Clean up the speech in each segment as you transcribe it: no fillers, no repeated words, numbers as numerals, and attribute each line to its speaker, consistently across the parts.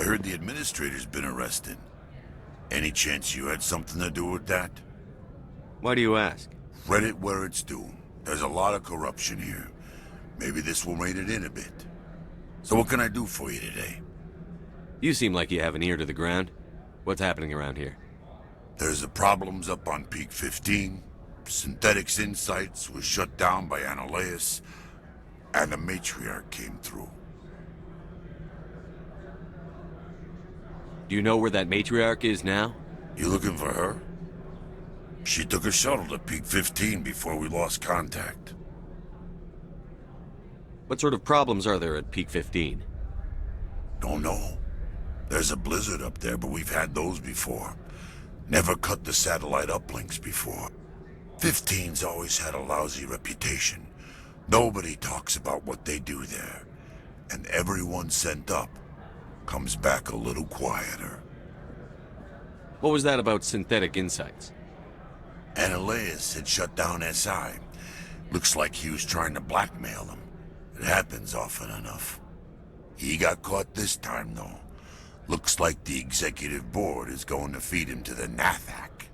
Speaker 1: heard the administrator's been arrested. Any chance you had something to do with that?
Speaker 2: Why do you ask?
Speaker 1: Credit where it's due. There's a lot of corruption here. Maybe this will rein it in a bit. So what can I do for you today?
Speaker 2: You seem like you have an ear to the ground. What's happening around here?
Speaker 1: There's the problems up on Peak 15. Synthetics Insights was shut down by Annihilus, and the matriarch came through.
Speaker 2: Do you know where that matriarch is now?
Speaker 1: You looking for her? She took a shuttle to Peak 15 before we lost contact.
Speaker 2: What sort of problems are there at Peak 15?
Speaker 1: Don't know. There's a blizzard up there, but we've had those before. Never cut the satellite uplinks before. 15's always had a lousy reputation. Nobody talks about what they do there. And everyone sent up comes back a little quieter.
Speaker 2: What was that about Synthetic Insights?
Speaker 1: Annihilus had shut down SI. Looks like he was trying to blackmail them. It happens often enough. He got caught this time, though. Looks like the executive board is going to feed him to the Nathak.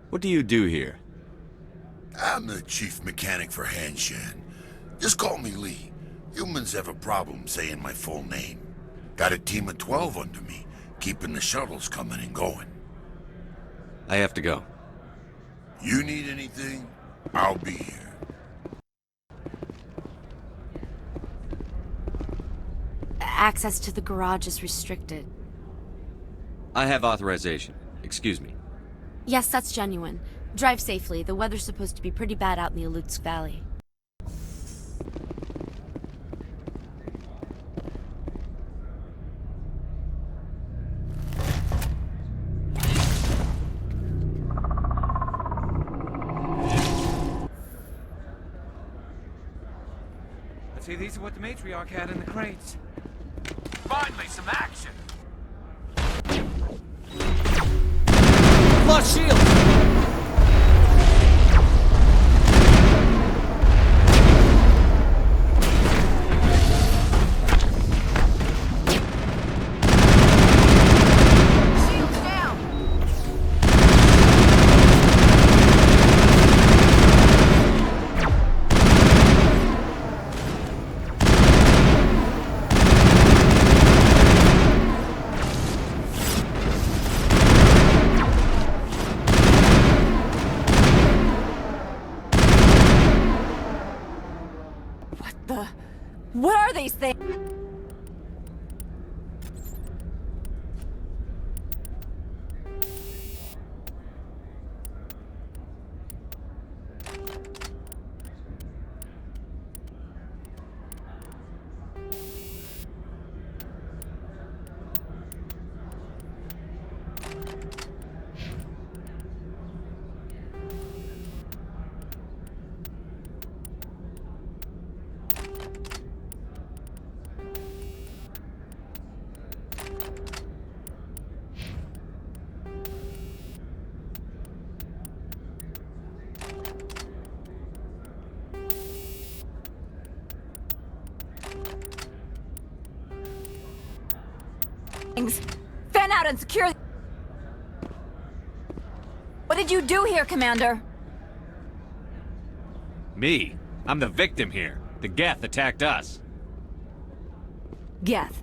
Speaker 2: What do you do here?
Speaker 1: I'm the chief mechanic for Hanshan. Just call me Lee. Humans have a problem saying my full name. Got a team of 12 under me, keeping the shuttles coming and going.
Speaker 2: I have to go.
Speaker 1: You need anything? I'll be here.
Speaker 3: Access to the garage is restricted.
Speaker 2: I have authorization. Excuse me.
Speaker 3: Yes, that's genuine. Drive safely. The weather's supposed to be pretty bad out in the Alutsk Valley.
Speaker 4: I'd say these are what the matriarch had in the crates. Finally, some action! Lost shield!
Speaker 3: What are these things? Fan out and secure. What did you do here, Commander?
Speaker 2: Me? I'm the victim here. The Geth attacked us.
Speaker 3: Geth,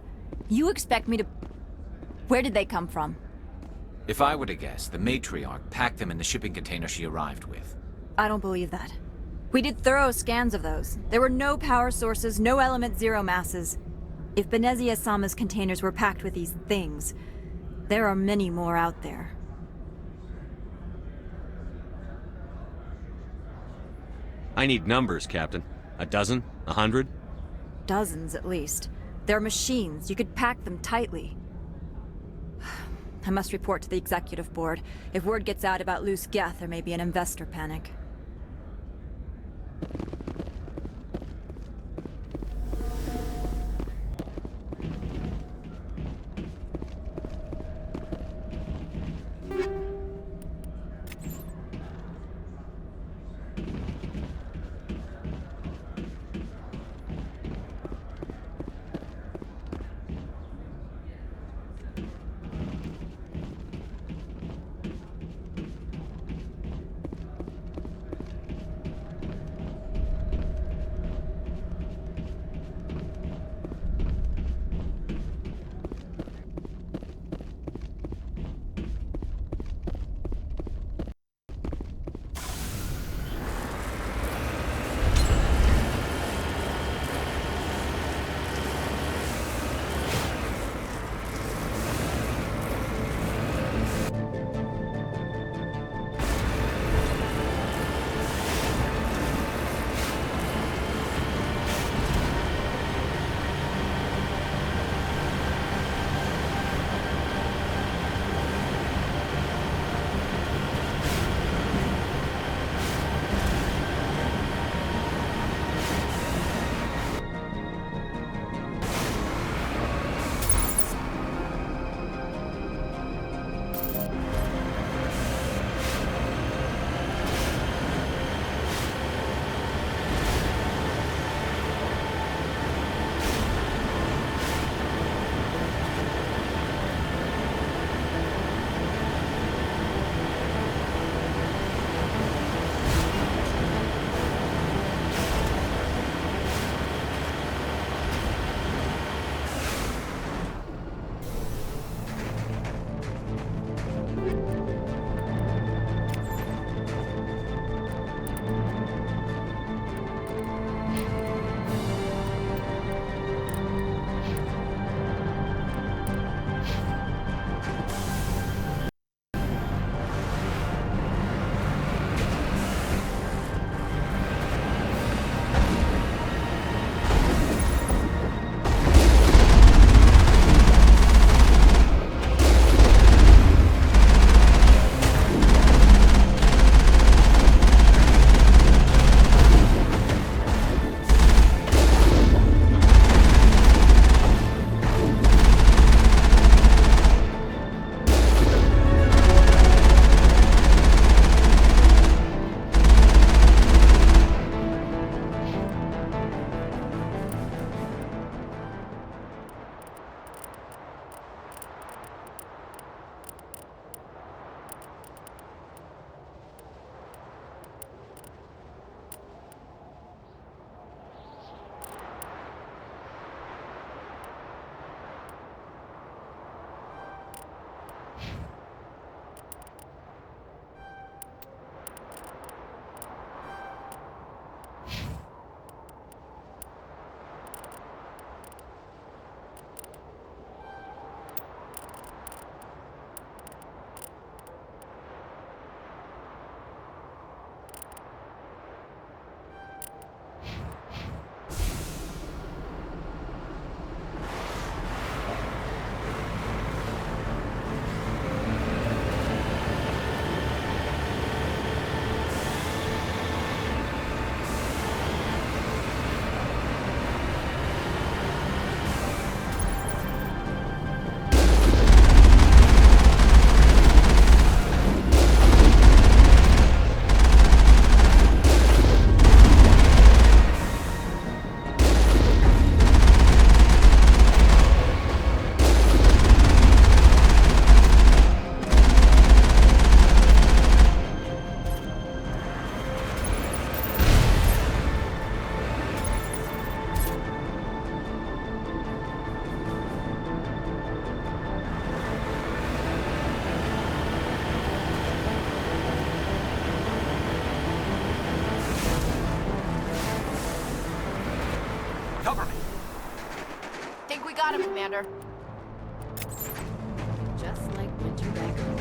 Speaker 3: you expect me to... Where did they come from?
Speaker 5: If I were to guess, the matriarch packed them in the shipping container she arrived with.
Speaker 3: I don't believe that. We did thorough scans of those. There were no power sources, no element zero masses. If Benezia-sama's containers were packed with these things, there are many more out there.
Speaker 2: I need numbers, Captain. A dozen? 100?
Speaker 3: Dozens, at least. They're machines. You could pack them tightly. I must report to the executive board. If word gets out about loose Geth, there may be an investor panic.
Speaker 6: got him, Commander.
Speaker 3: Just like winter back home.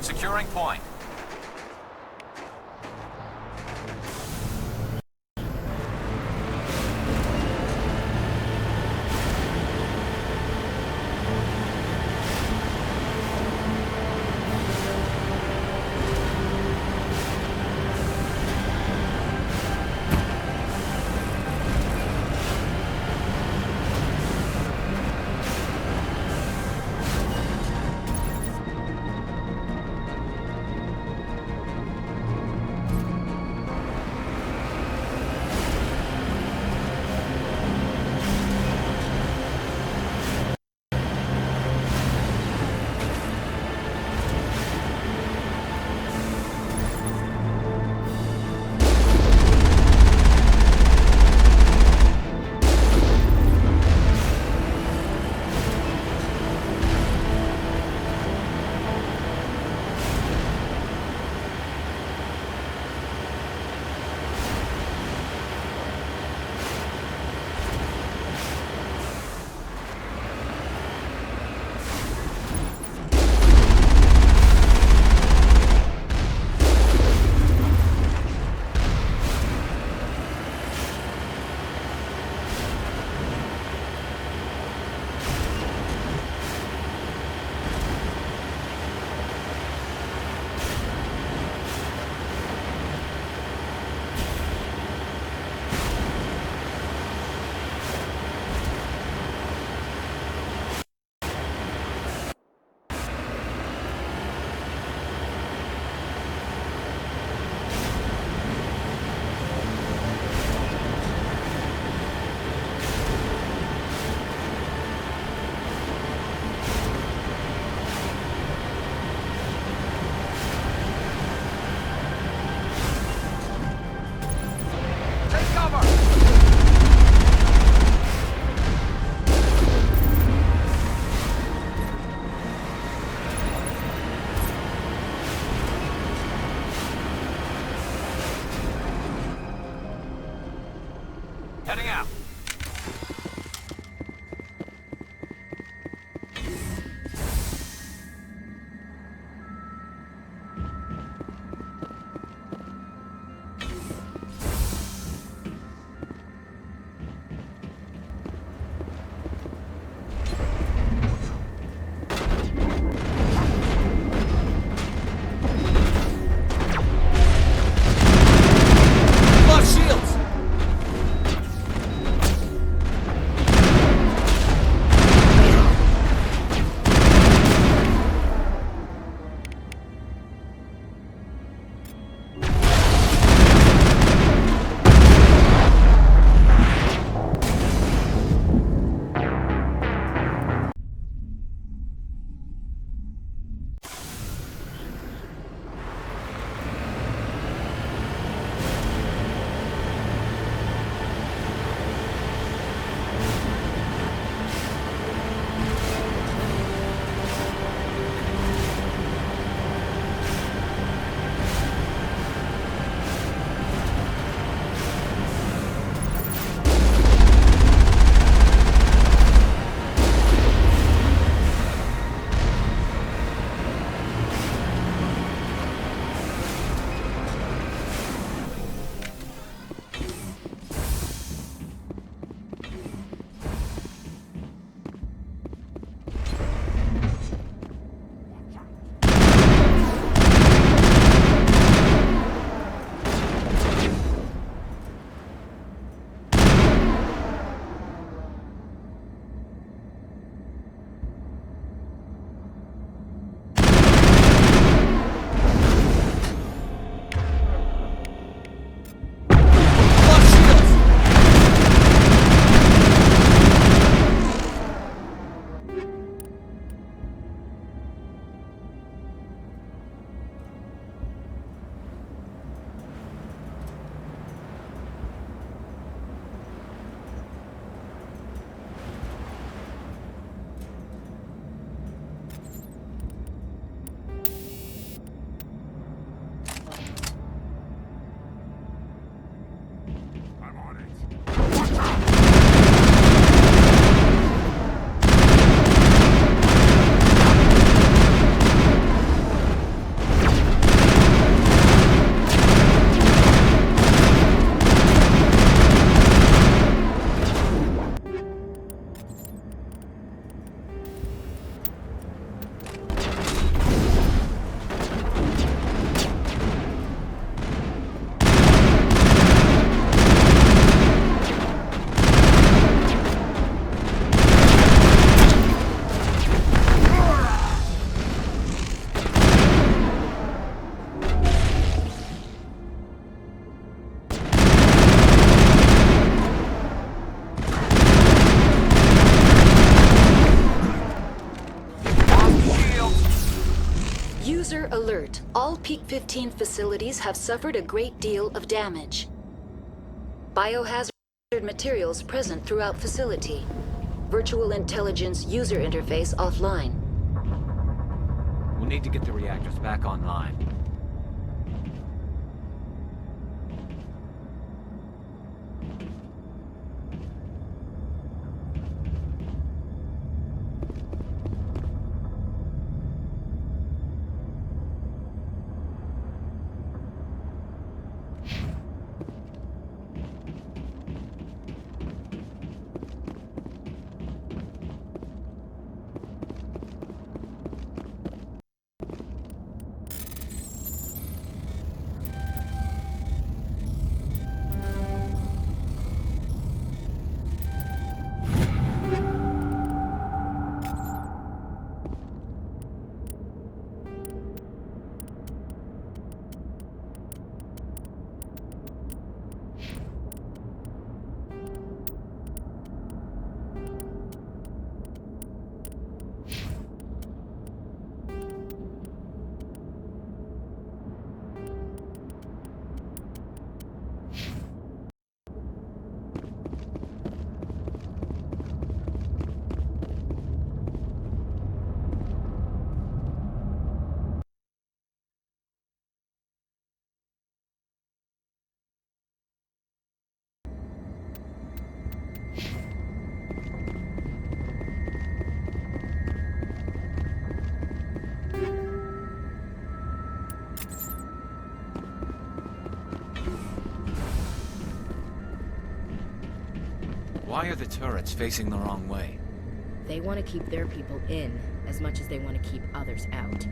Speaker 5: Securing point.
Speaker 4: Heading out.
Speaker 5: Lost shields!
Speaker 6: User alert. All Peak 15 facilities have suffered a great deal of damage. Biohazard materials present throughout facility. Virtual intelligence user interface offline.
Speaker 5: We'll need to get the reactors back online. Why are the turrets facing the wrong way?
Speaker 7: They want to keep their people in as much as they want to keep others out.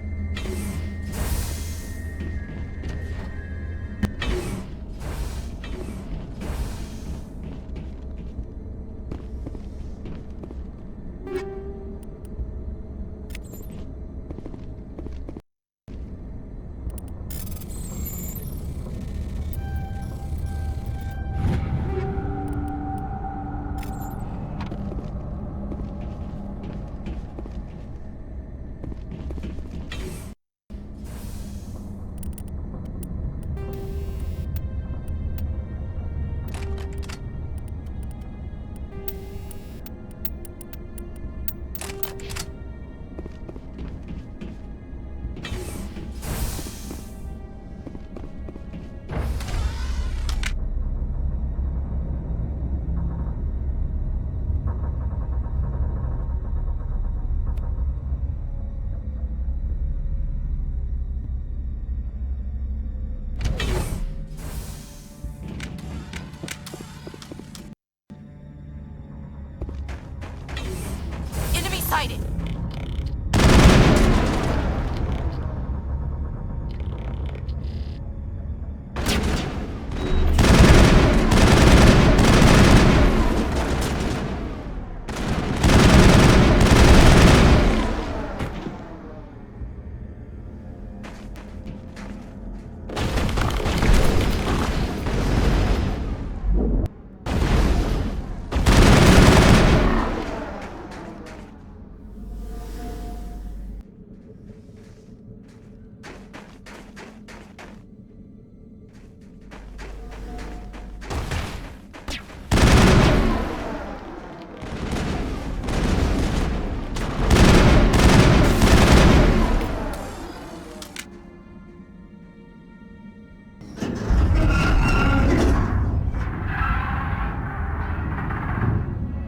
Speaker 8: Sighted.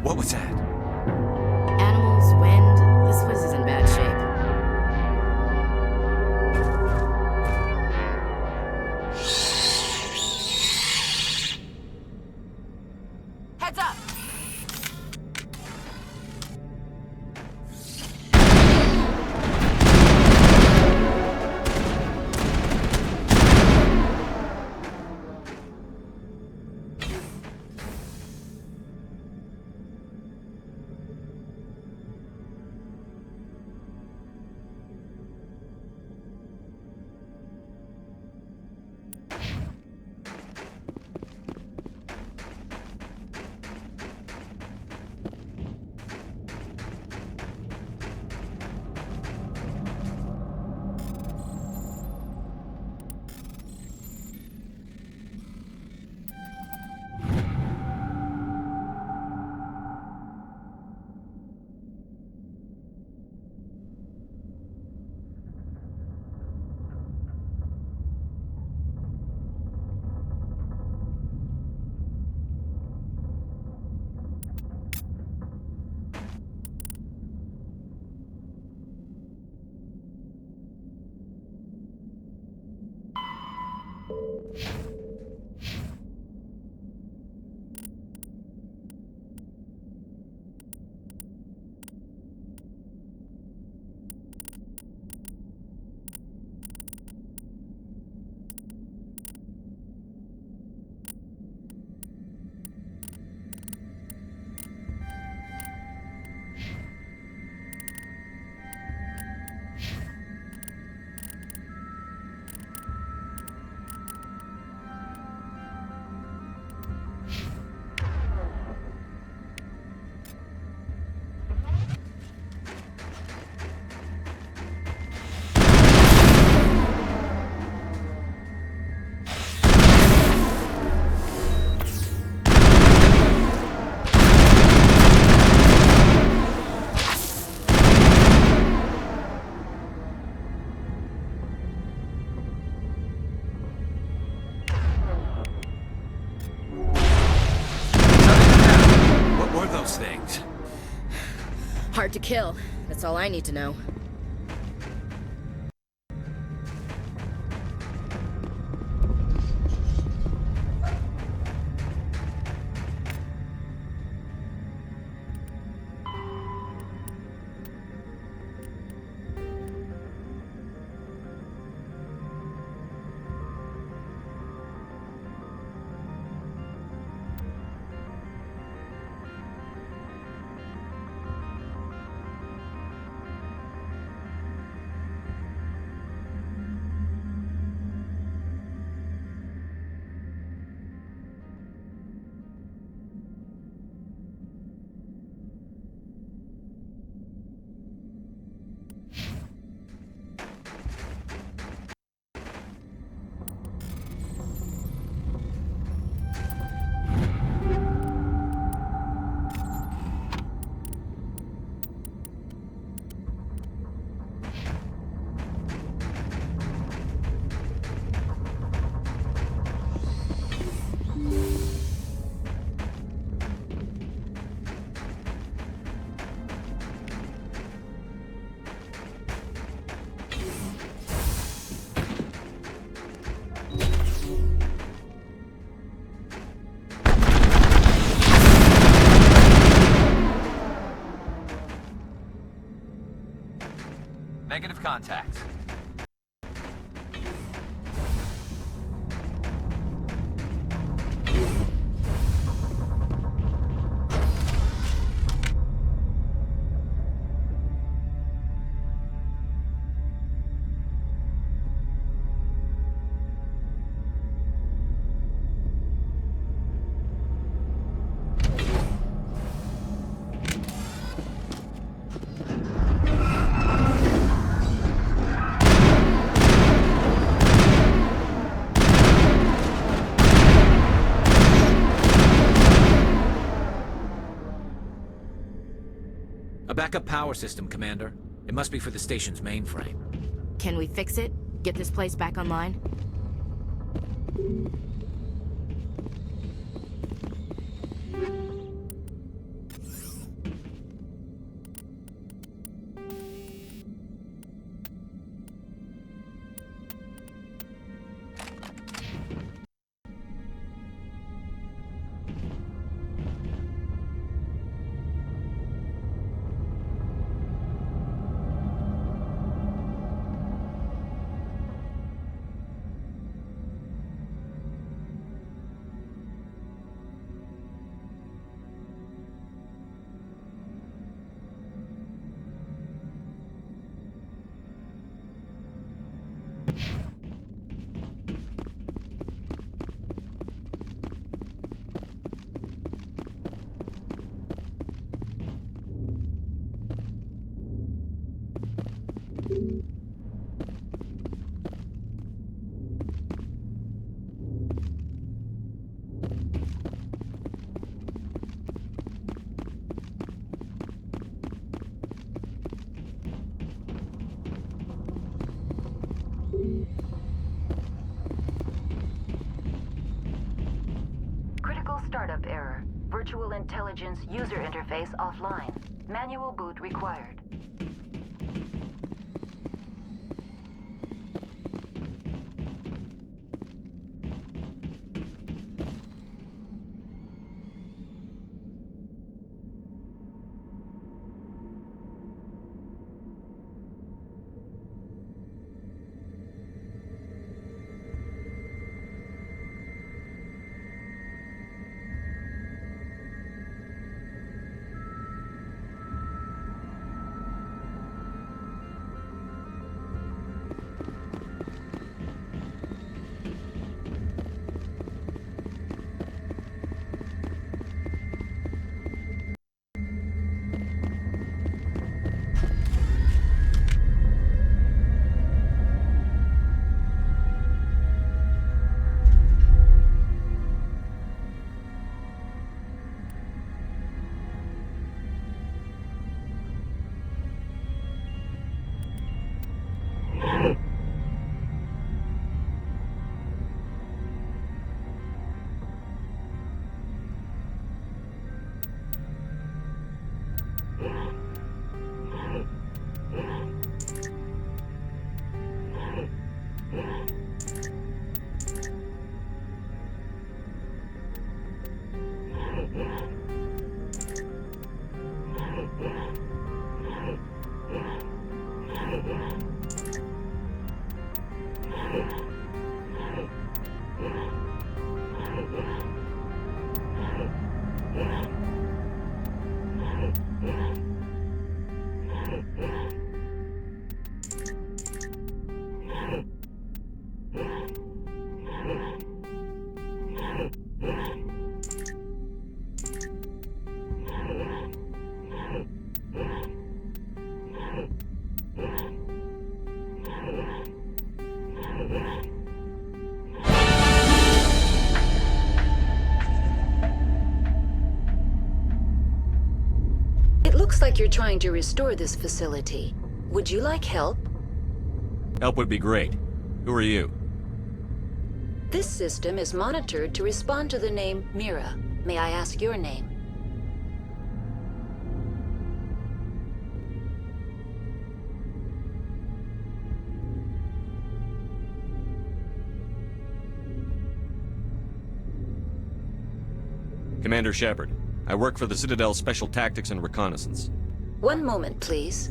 Speaker 5: What was that?
Speaker 7: Animals, wind, this place is in bad shape.
Speaker 8: Heads up!
Speaker 7: Hard to kill. That's all I need to know.
Speaker 4: contact.
Speaker 5: A backup power system, Commander. It must be for the station's mainframe.
Speaker 7: Can we fix it? Get this place back online?
Speaker 6: Startup error. Virtual intelligence user interface offline. Manual boot required. Looks like you're trying to restore this facility. Would you like help?
Speaker 2: Help would be great. Who are you?
Speaker 6: This system is monitored to respond to the name Mira. May I ask your name?
Speaker 2: Commander Shepard. I work for the Citadel's Special Tactics and Reconnaissance.
Speaker 6: One moment, please.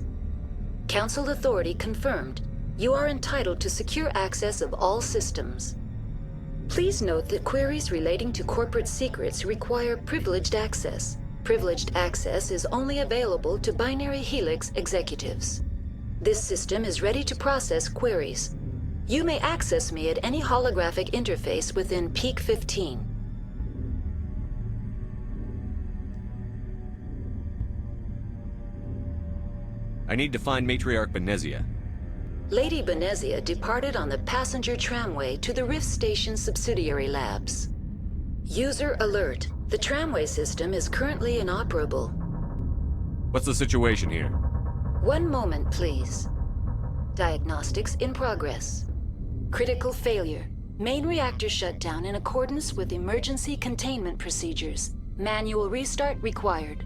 Speaker 6: Council authority confirmed. You are entitled to secure access of all systems. Please note that queries relating to corporate secrets require privileged access. Privileged access is only available to Binary Helix executives. This system is ready to process queries. You may access me at any holographic interface within Peak 15.
Speaker 2: I need to find Matriarch Benezia.
Speaker 6: Lady Benezia departed on the passenger tramway to the Rift Station subsidiary labs. User alert. The tramway system is currently inoperable.
Speaker 2: What's the situation here?
Speaker 6: One moment, please. Diagnostics in progress. Critical failure. Main reactor shut down in accordance with emergency containment procedures. Manual restart required.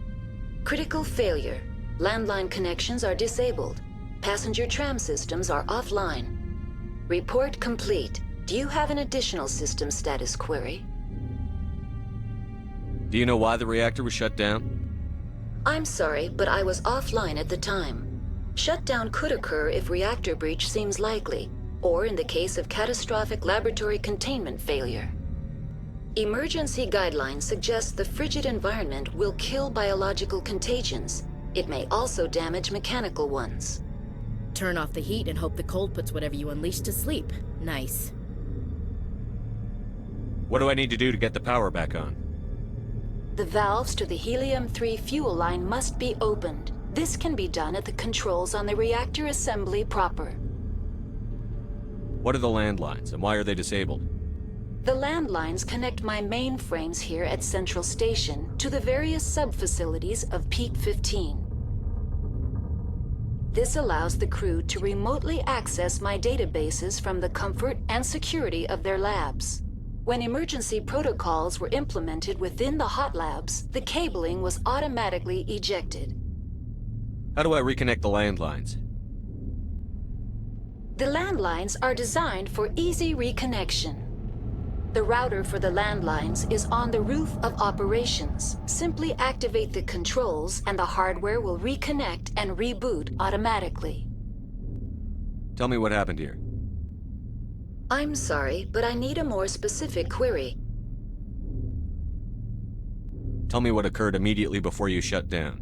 Speaker 6: Critical failure. Landline connections are disabled. Passenger tram systems are offline. Report complete. Do you have an additional system status query?
Speaker 2: Do you know why the reactor was shut down?
Speaker 6: I'm sorry, but I was offline at the time. Shutdown could occur if reactor breach seems likely, or in the case of catastrophic laboratory containment failure. Emergency guidelines suggest the frigid environment will kill biological contagions. It may also damage mechanical ones.
Speaker 7: Turn off the heat and hope the cold puts whatever you unleash to sleep. Nice.
Speaker 2: What do I need to do to get the power back on?
Speaker 6: The valves to the helium-3 fuel line must be opened. This can be done at the controls on the reactor assembly proper.
Speaker 2: What are the landlines, and why are they disabled?
Speaker 6: The landlines connect my mainframes here at Central Station to the various sub-facilities of Peak 15. This allows the crew to remotely access my databases from the comfort and security of their labs. When emergency protocols were implemented within the hot labs, the cabling was automatically ejected.
Speaker 2: How do I reconnect the landlines?
Speaker 6: The landlines are designed for easy reconnection. The router for the landlines is on the roof of operations. Simply activate the controls and the hardware will reconnect and reboot automatically.
Speaker 2: Tell me what happened here.
Speaker 6: I'm sorry, but I need a more specific query.
Speaker 2: Tell me what occurred immediately before you shut down.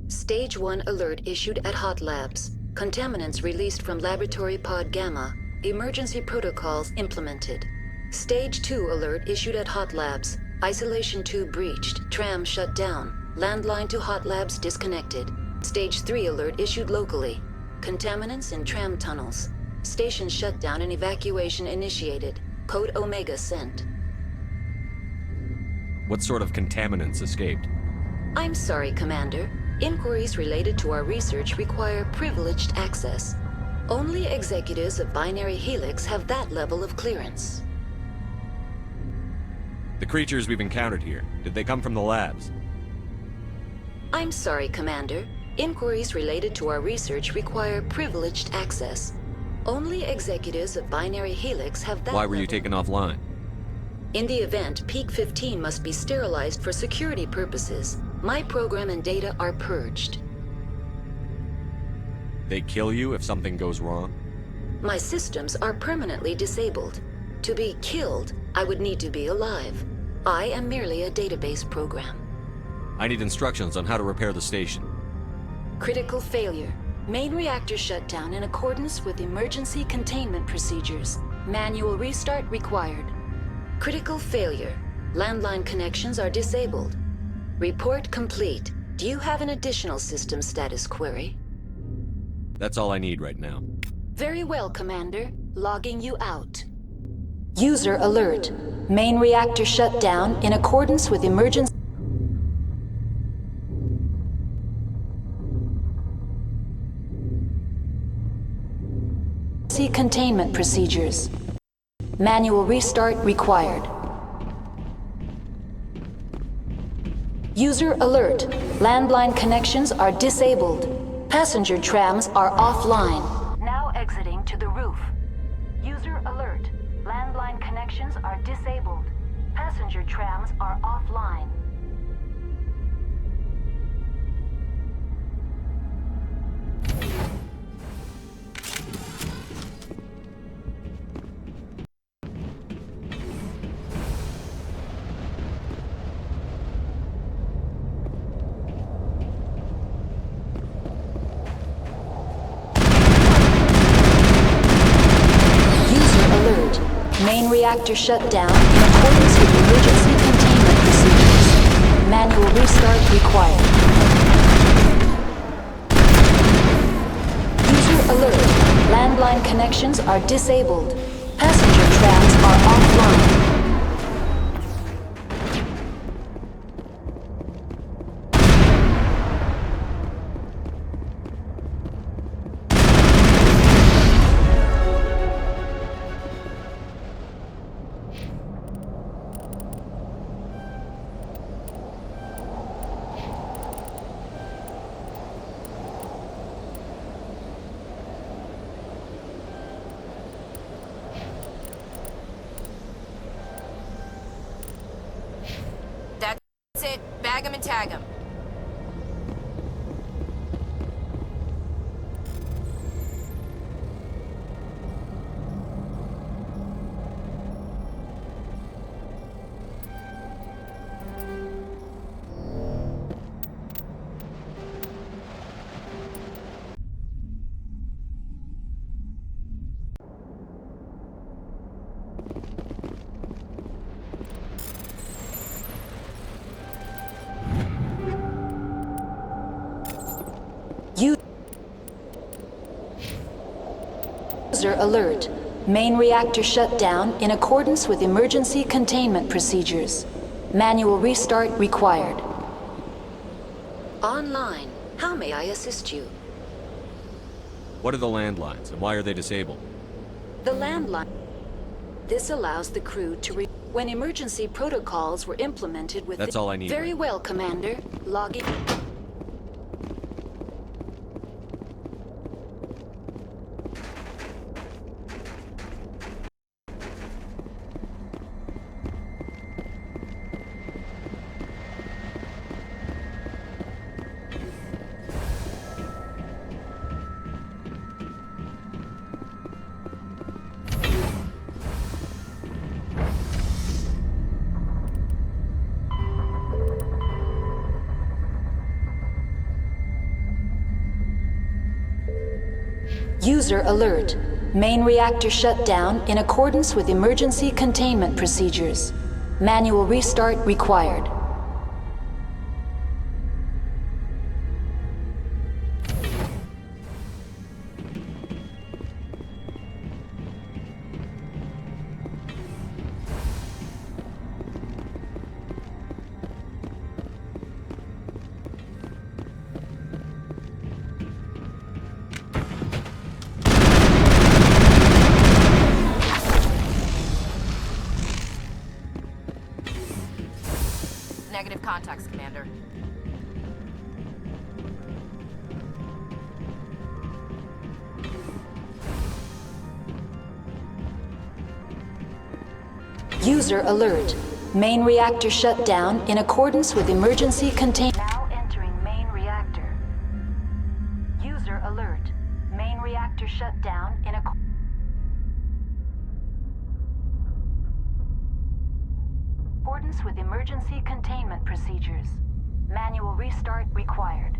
Speaker 6: Stage 1 alert issued at Hot Labs. Contaminants released from Laboratory Pod Gamma. Emergency protocols implemented. Stage 2 alert issued at Hot Labs. Isolation tube breached. Tram shut down. Landline to Hot Labs disconnected. Stage 3 alert issued locally. Contaminants in tram tunnels. Station shutdown and evacuation initiated. Code Omega sent.
Speaker 2: What sort of contaminants escaped?
Speaker 6: I'm sorry, Commander. Inquiries related to our research require privileged access. Only executives of Binary Helix have that level of clearance.
Speaker 2: The creatures we've encountered here, did they come from the labs?
Speaker 6: I'm sorry, Commander. Inquiries related to our research require privileged access. Only executives of Binary Helix have that
Speaker 2: Why were you
Speaker 6: level.
Speaker 2: taken offline?
Speaker 6: In the event, Peak 15 must be sterilized for security purposes. My program and data are purged.
Speaker 2: They kill you if something goes wrong?
Speaker 6: My systems are permanently disabled. To be killed, I would need to be alive. I am merely a database program.
Speaker 2: I need instructions on how to repair the station.
Speaker 6: Critical failure. Main reactor shut down in accordance with emergency containment procedures. Manual restart required. Critical failure. Landline connections are disabled. Report complete. Do you have an additional system status query?
Speaker 2: That's all I need right now.
Speaker 6: Very well, Commander. Logging you out. User alert. Main reactor shut down in accordance with emergency containment procedures. Manual restart required. User alert. Landline connections are disabled. Passenger trams are offline. Now exiting to the roof. User alert. Landline connections are disabled. Passenger trams are offline. reactor shut down in accordance with emergency containment procedures. Manual restart required. User alert. Landline connections are disabled. Passenger trams are offline.
Speaker 8: That's it. Bag 'em and tag 'em.
Speaker 6: User alert. Main reactor shut down in accordance with emergency containment procedures. Manual restart required. Online. How may I assist you?
Speaker 2: What are the landlines, and why are they disabled?
Speaker 6: The landline. This allows the crew to when emergency protocols were implemented with
Speaker 2: That's all I need.
Speaker 6: Very well, Commander. Logging. User alert. Main reactor shut down in accordance with emergency containment procedures. Manual restart required.
Speaker 8: Negative contacts, Commander.
Speaker 6: User alert. Main reactor shut down in accordance with emergency containment. Now entering main reactor. User alert. Main reactor shut down in accordance with emergency containment procedures. Manual restart required.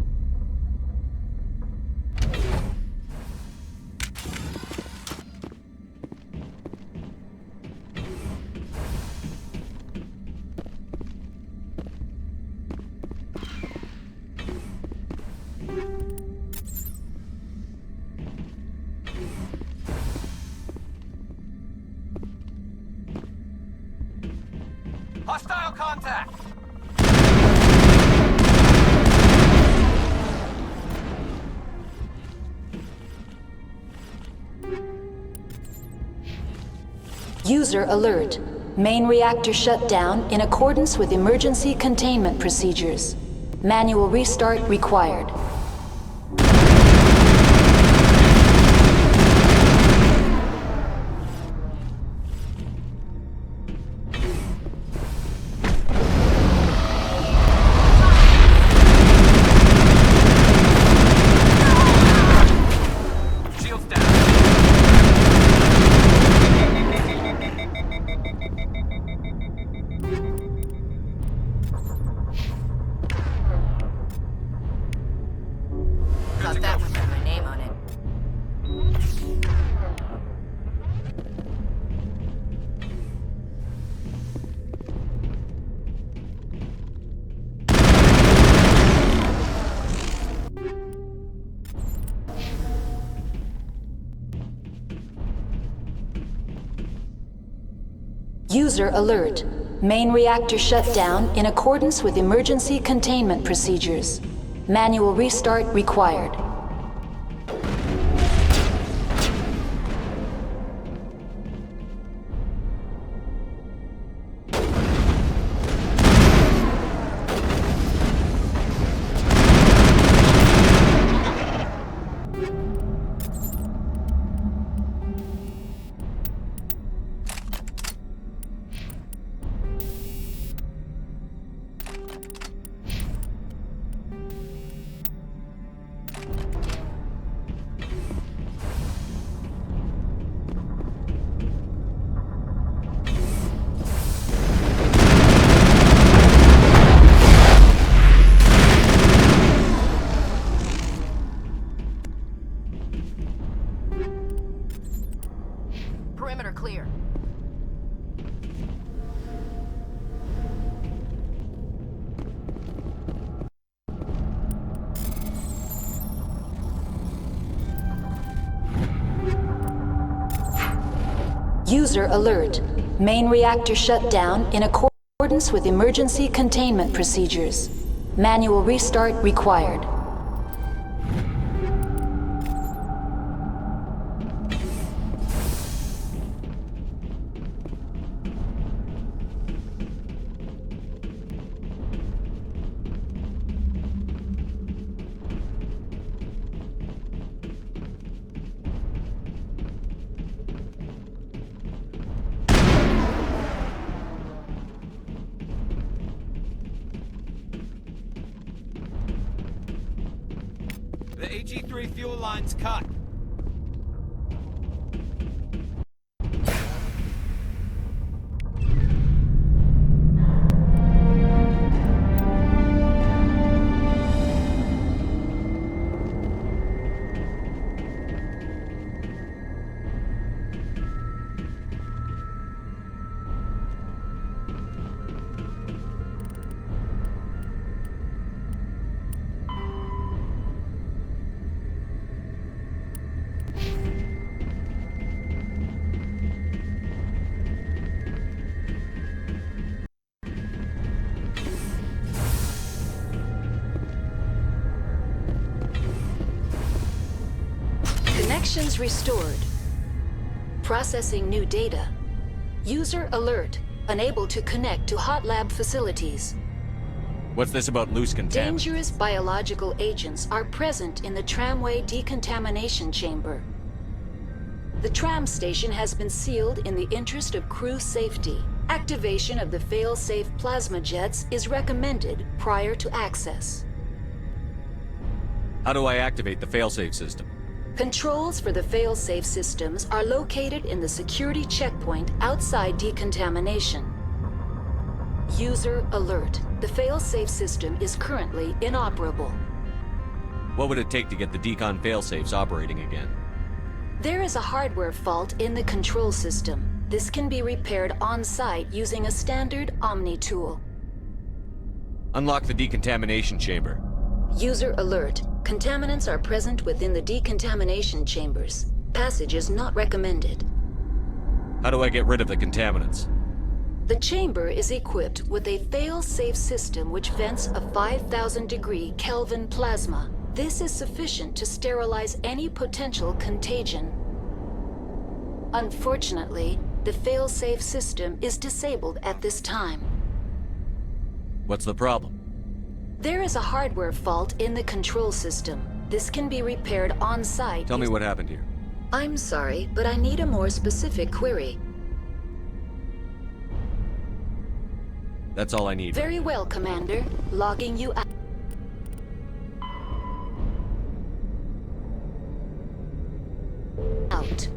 Speaker 4: Hostile contact!
Speaker 6: User alert. Main reactor shut down in accordance with emergency containment procedures. Manual restart required.
Speaker 4: Shields down.
Speaker 6: User alert. Main reactor shut down in accordance with emergency containment procedures. Manual restart required.
Speaker 8: Perimeter clear.
Speaker 6: User alert. Main reactor shut down in accordance with emergency containment procedures. Manual restart required.
Speaker 4: The HE3 fuel line's cut.
Speaker 6: Connections restored. Processing new data. User alert. Unable to connect to hot lab facilities.
Speaker 2: What's this about loose contaminants?
Speaker 6: Dangerous biological agents are present in the tramway decontamination chamber. The tram station has been sealed in the interest of crew safety. Activation of the fail-safe plasma jets is recommended prior to access.
Speaker 2: How do I activate the failsafe system?
Speaker 6: Controls for the fail-safe systems are located in the security checkpoint outside decontamination. User alert. The fail-safe system is currently inoperable.
Speaker 2: What would it take to get the decon failsafes operating again?
Speaker 6: There is a hardware fault in the control system. This can be repaired on-site using a standard Omni tool.
Speaker 2: Unlock the decontamination chamber.
Speaker 6: User alert. Contaminants are present within the decontamination chambers. Passage is not recommended.
Speaker 2: How do I get rid of the contaminants?
Speaker 6: The chamber is equipped with a fail-safe system which vents a 5,000-degree Kelvin plasma. This is sufficient to sterilize any potential contagion. Unfortunately, the fail-safe system is disabled at this time.
Speaker 2: What's the problem?
Speaker 6: There is a hardware fault in the control system. This can be repaired on-site.
Speaker 2: Tell me what happened here.
Speaker 6: I'm sorry, but I need a more specific query.
Speaker 2: That's all I need.
Speaker 6: Very well, Commander. Logging you out. Out.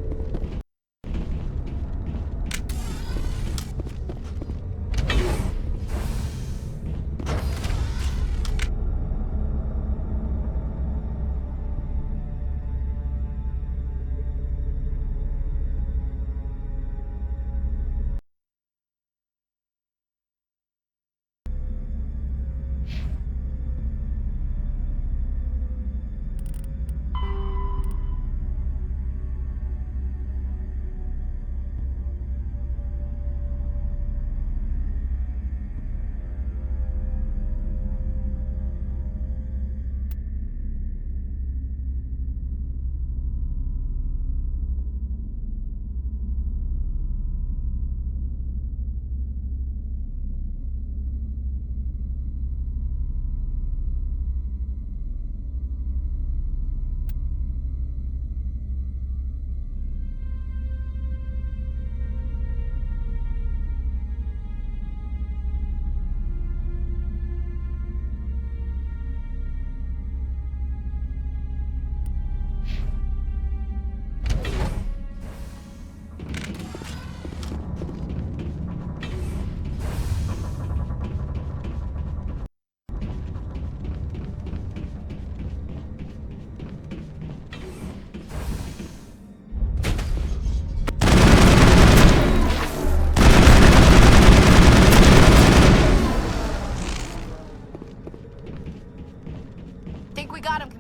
Speaker 8: got him,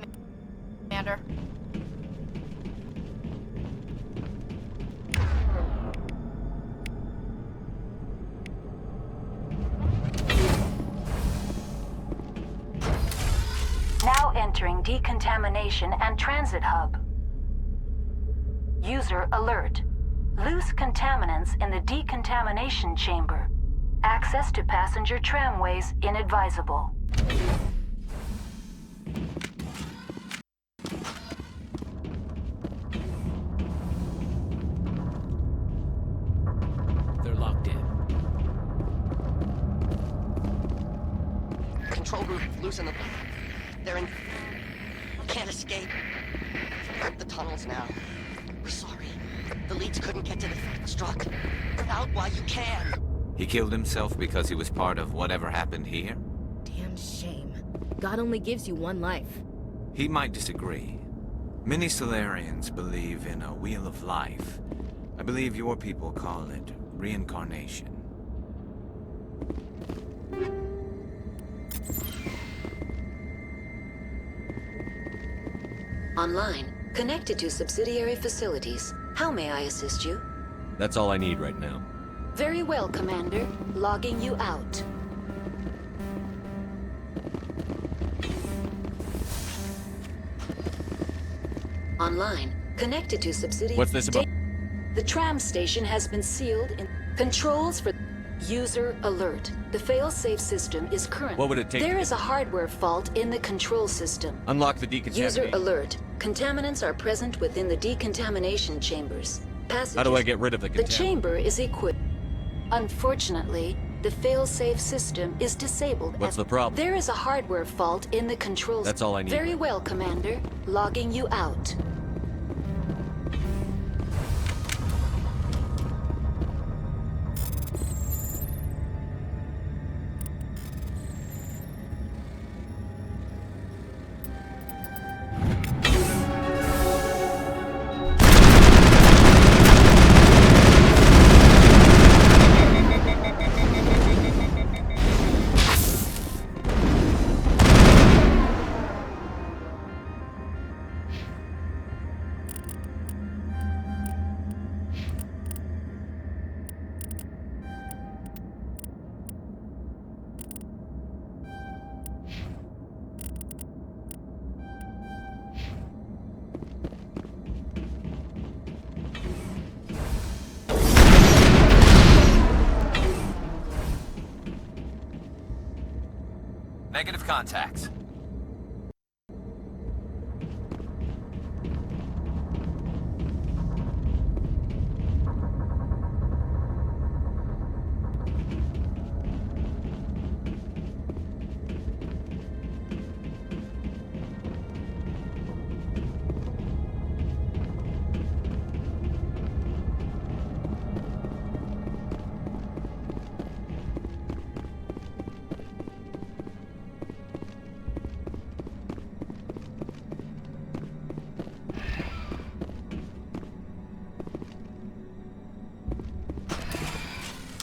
Speaker 8: Commander.
Speaker 6: Now entering decontamination and transit hub. User alert. Loose contaminants in the decontamination chamber. Access to passenger tramways inadvisable.
Speaker 5: They're locked in.
Speaker 9: Control group, loosen them. They're in... Can't escape. The tunnels now. We're sorry. The leads couldn't get to the struck. Get out while you can.
Speaker 5: He killed himself because he was part of whatever happened here?
Speaker 7: Damn shame. God only gives you one life.
Speaker 5: He might disagree. Many Solarians believe in a wheel of life. I believe your people call it reincarnation.
Speaker 6: Online. Connected to subsidiary facilities. How may I assist you?
Speaker 2: That's all I need right now.
Speaker 6: Very well, Commander. Logging you out. Online. Connected to subsidiary...
Speaker 2: What's this about?
Speaker 6: The tram station has been sealed in... Controls for... User alert. The fail-safe system is current.
Speaker 2: What would it take
Speaker 6: There
Speaker 2: to
Speaker 6: is a hardware fault in the control system.
Speaker 2: Unlock the decontamination.
Speaker 6: User alert. Contaminants are present within the decontamination chambers. Passengers.
Speaker 2: How do I get rid of the
Speaker 6: The
Speaker 2: contaminant?
Speaker 6: chamber is equipped. Unfortunately, the fail-safe system is disabled.
Speaker 2: What's the problem?
Speaker 6: There is a hardware fault in the controls.
Speaker 2: That's all I need.
Speaker 6: Very well, Commander. Logging you out.
Speaker 5: Negative contacts.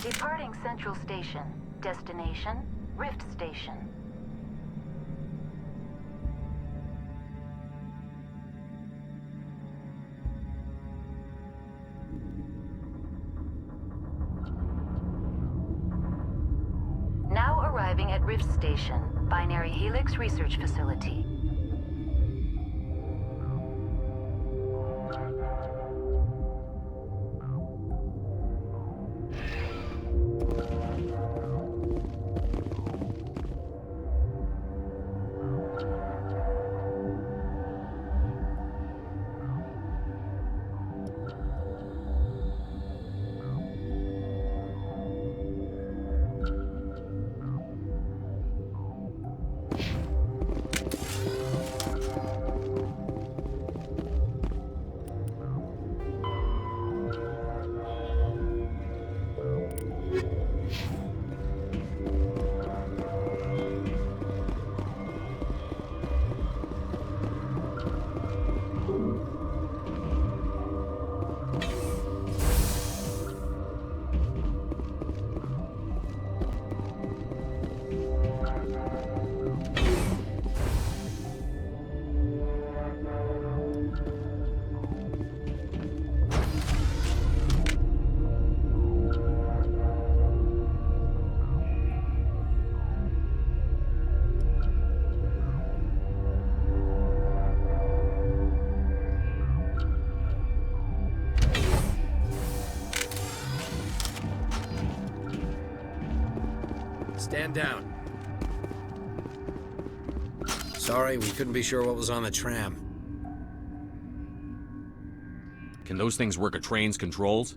Speaker 6: Departing Central Station. Destination, Rift Station. Now arriving at Rift Station, Binary Helix Research Facility.
Speaker 10: Stand down. Sorry, we couldn't be sure what was on the tram.
Speaker 2: Can those things work a train's controls?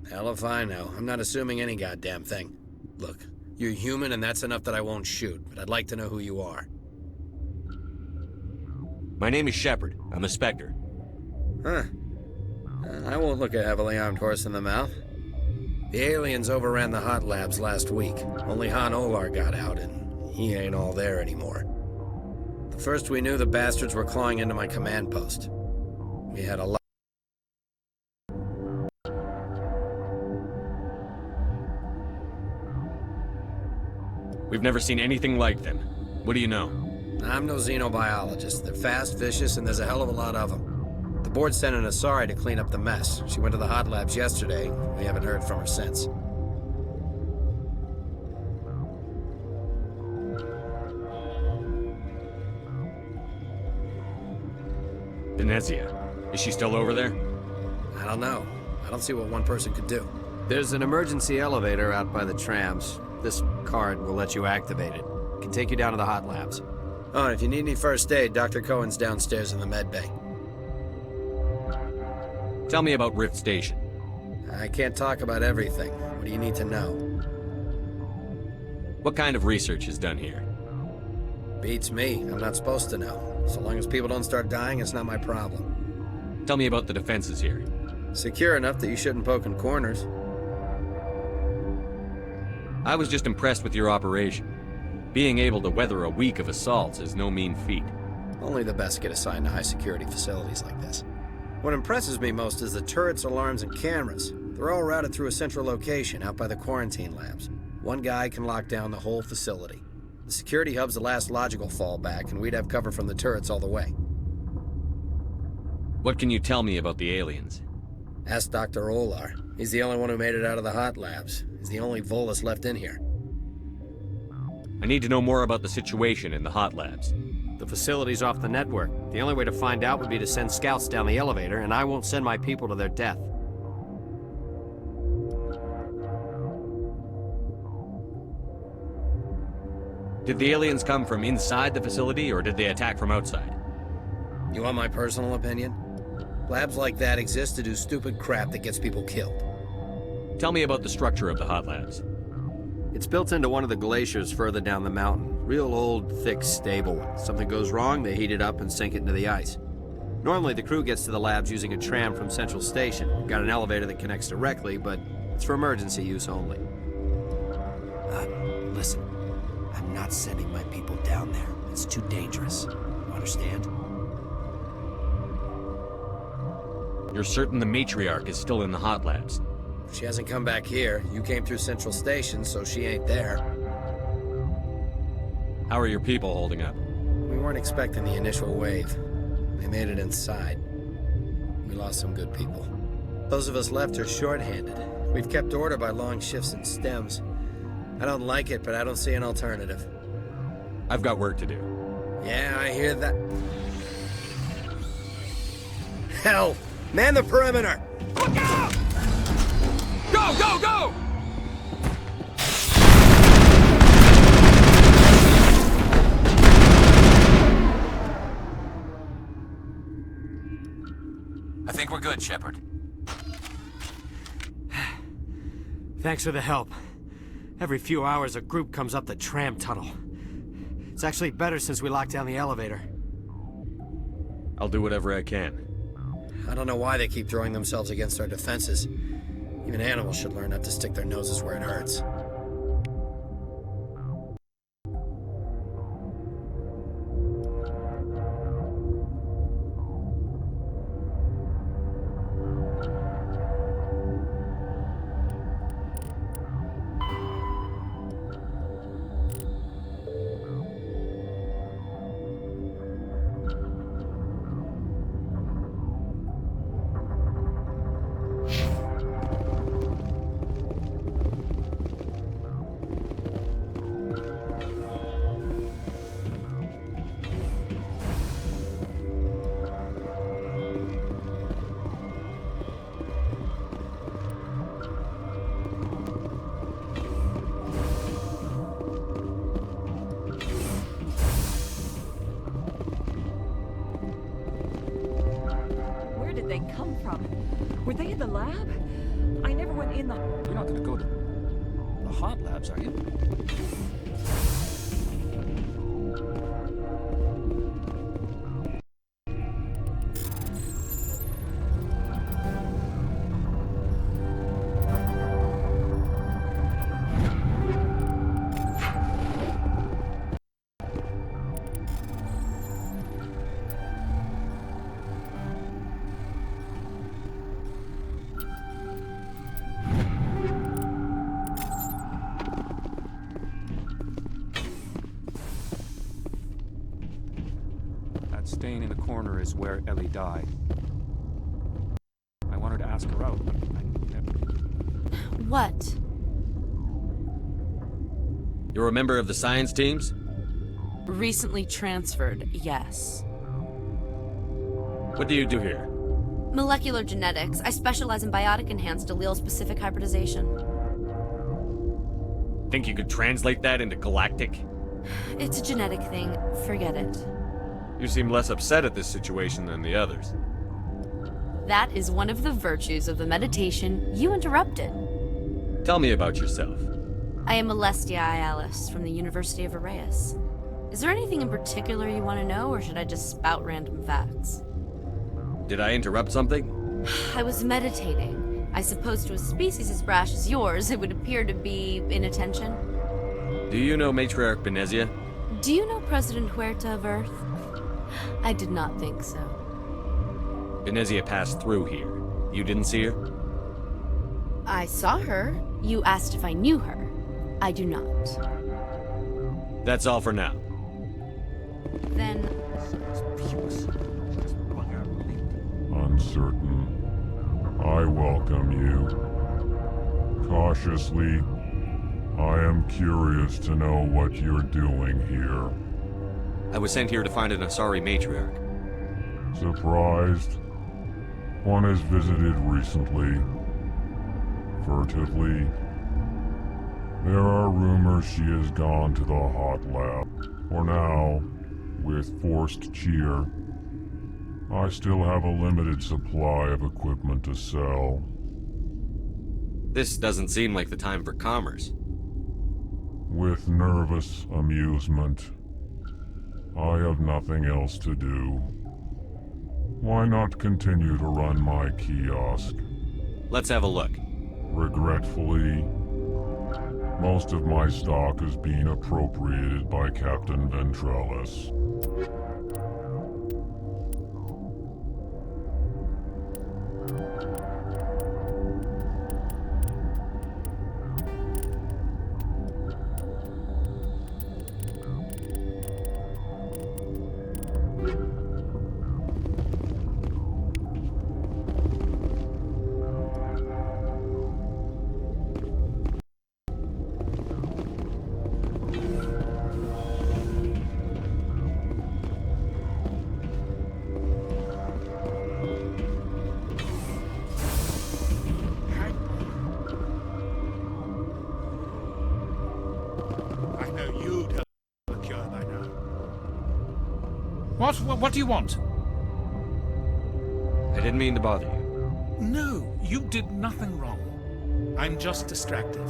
Speaker 10: Hell if I know. I'm not assuming any goddamn thing. Look, you're human and that's enough that I won't shoot, but I'd like to know who you are.
Speaker 2: My name is Shepard. I'm a Spectre.
Speaker 10: Huh. I won't look a heavily armed horse in the mouth. The aliens overran the hot labs last week. Only Han Olar got out, and he ain't all there anymore. The first we knew, the bastards were clawing into my command post. We had a lot.
Speaker 2: We've never seen anything like them. What do you know?
Speaker 10: I'm no xenobiologist. They're fast, vicious, and there's a hell of a lot of them. The board sent an Asari to clean up the mess. She went to the hot labs yesterday. We haven't heard from her since.
Speaker 2: Venezia. Is she still over there?
Speaker 10: I don't know. I don't see what one person could do. There's an emergency elevator out by the trams. This card will let you activate it. It can take you down to the hot labs. Oh, and if you need any first aid, Dr. Cohen's downstairs in the med bay.
Speaker 2: Tell me about Rift Station.
Speaker 10: I can't talk about everything. What do you need to know?
Speaker 2: What kind of research is done here?
Speaker 10: Beats me. I'm not supposed to know. So long as people don't start dying, it's not my problem.
Speaker 2: Tell me about the defenses here.
Speaker 10: Secure enough that you shouldn't poke in corners.
Speaker 2: I was just impressed with your operation. Being able to weather a week of assaults is no mean feat.
Speaker 10: Only the best get assigned to high-security facilities like this. What impresses me most is the turrets, alarms, and cameras. They're all routed through a central location out by the quarantine labs. One guy can lock down the whole facility. The security hub's the last logical fallback, and we'd have cover from the turrets all the way.
Speaker 2: What can you tell me about the aliens?
Speaker 10: Ask Dr. Olar. He's the only one who made it out of the hot labs. He's the only Volus left in here.
Speaker 2: I need to know more about the situation in the hot labs.
Speaker 10: The facility's off the network. The only way to find out would be to send scouts down the elevator, and I won't send my people to their death.
Speaker 2: Did the aliens come from inside the facility, or did they attack from outside?
Speaker 10: You want my personal opinion? Labs like that exist to do stupid crap that gets people killed.
Speaker 2: Tell me about the structure of the hot labs.
Speaker 10: It's built into one of the glaciers further down the mountain. Real old, thick, stable one. Something goes wrong, they heat it up and sink it into the ice. Normally, the crew gets to the labs using a tram from Central Station. We've got an elevator that connects directly, but it's for emergency use only. Listen. I'm not sending my people down there. It's too dangerous. You understand?
Speaker 2: You're certain the matriarch is still in the hot labs?
Speaker 10: She hasn't come back here. You came through Central Station, so she ain't there.
Speaker 2: How are your people holding up?
Speaker 10: We weren't expecting the initial wave. They made it inside. We lost some good people. Those of us left are short-handed. We've kept order by long shifts and stems. I don't like it, but I don't see an alternative.
Speaker 2: I've got work to do.
Speaker 10: Yeah, I hear that. Hell! Man the perimeter!
Speaker 4: Look out! Go, go, go!
Speaker 5: I think we're good, Shepard.
Speaker 10: Thanks for the help. Every few hours, a group comes up the tram tunnel. It's actually better since we locked down the elevator.
Speaker 2: I'll do whatever I can.
Speaker 10: I don't know why they keep throwing themselves against our defenses. Even animals should learn not to stick their noses where it hurts.
Speaker 11: come from? Were they in the lab? I never went in the...
Speaker 12: You're not gonna go to the hot labs, are you? Stain in the corner is where Ellie died. I wanted to ask her out, but I never...
Speaker 7: What?
Speaker 2: You're a member of the science teams?
Speaker 13: Recently transferred, yes.
Speaker 2: What do you do here?
Speaker 13: Molecular genetics. I specialize in biotic-enhanced allele-specific hybridization.
Speaker 2: Think you could translate that into galactic?
Speaker 13: It's a genetic thing. Forget it.
Speaker 2: You seem less upset at this situation than the others.
Speaker 13: That is one of the virtues of the meditation you interrupted.
Speaker 2: Tell me about yourself.
Speaker 13: I am Alestia Ialis from the University of Arraeus. Is there anything in particular you want to know, or should I just spout random facts?
Speaker 2: Did I interrupt something?
Speaker 13: I was meditating. I suppose to a species as brash as yours, it would appear to be inattention.
Speaker 2: Do you know Matriarch Benezia?
Speaker 13: Do you know President Huerta of Earth? I did not think so.
Speaker 2: Benezia passed through here. You didn't see her?
Speaker 13: I saw her. You asked if I knew her. I do not.
Speaker 2: That's all for now.
Speaker 13: Then...
Speaker 14: Uncertain. I welcome you. Cautiously, I am curious to know what you're doing here.
Speaker 2: I was sent here to find an Asari matriarch.
Speaker 14: Surprised? One has visited recently. Furtively. There are rumors she has gone to the hot lab. For now, with forced cheer, I still have a limited supply of equipment to sell.
Speaker 2: This doesn't seem like the time for commerce.
Speaker 14: With nervous amusement. I have nothing else to do. Why not continue to run my kiosk?
Speaker 2: Let's have a look.
Speaker 14: Regretfully, most of my stock is being appropriated by Captain Ventrellis.
Speaker 12: What do you want?
Speaker 2: I didn't mean to bother you.
Speaker 12: No, you did nothing wrong. I'm just distracted.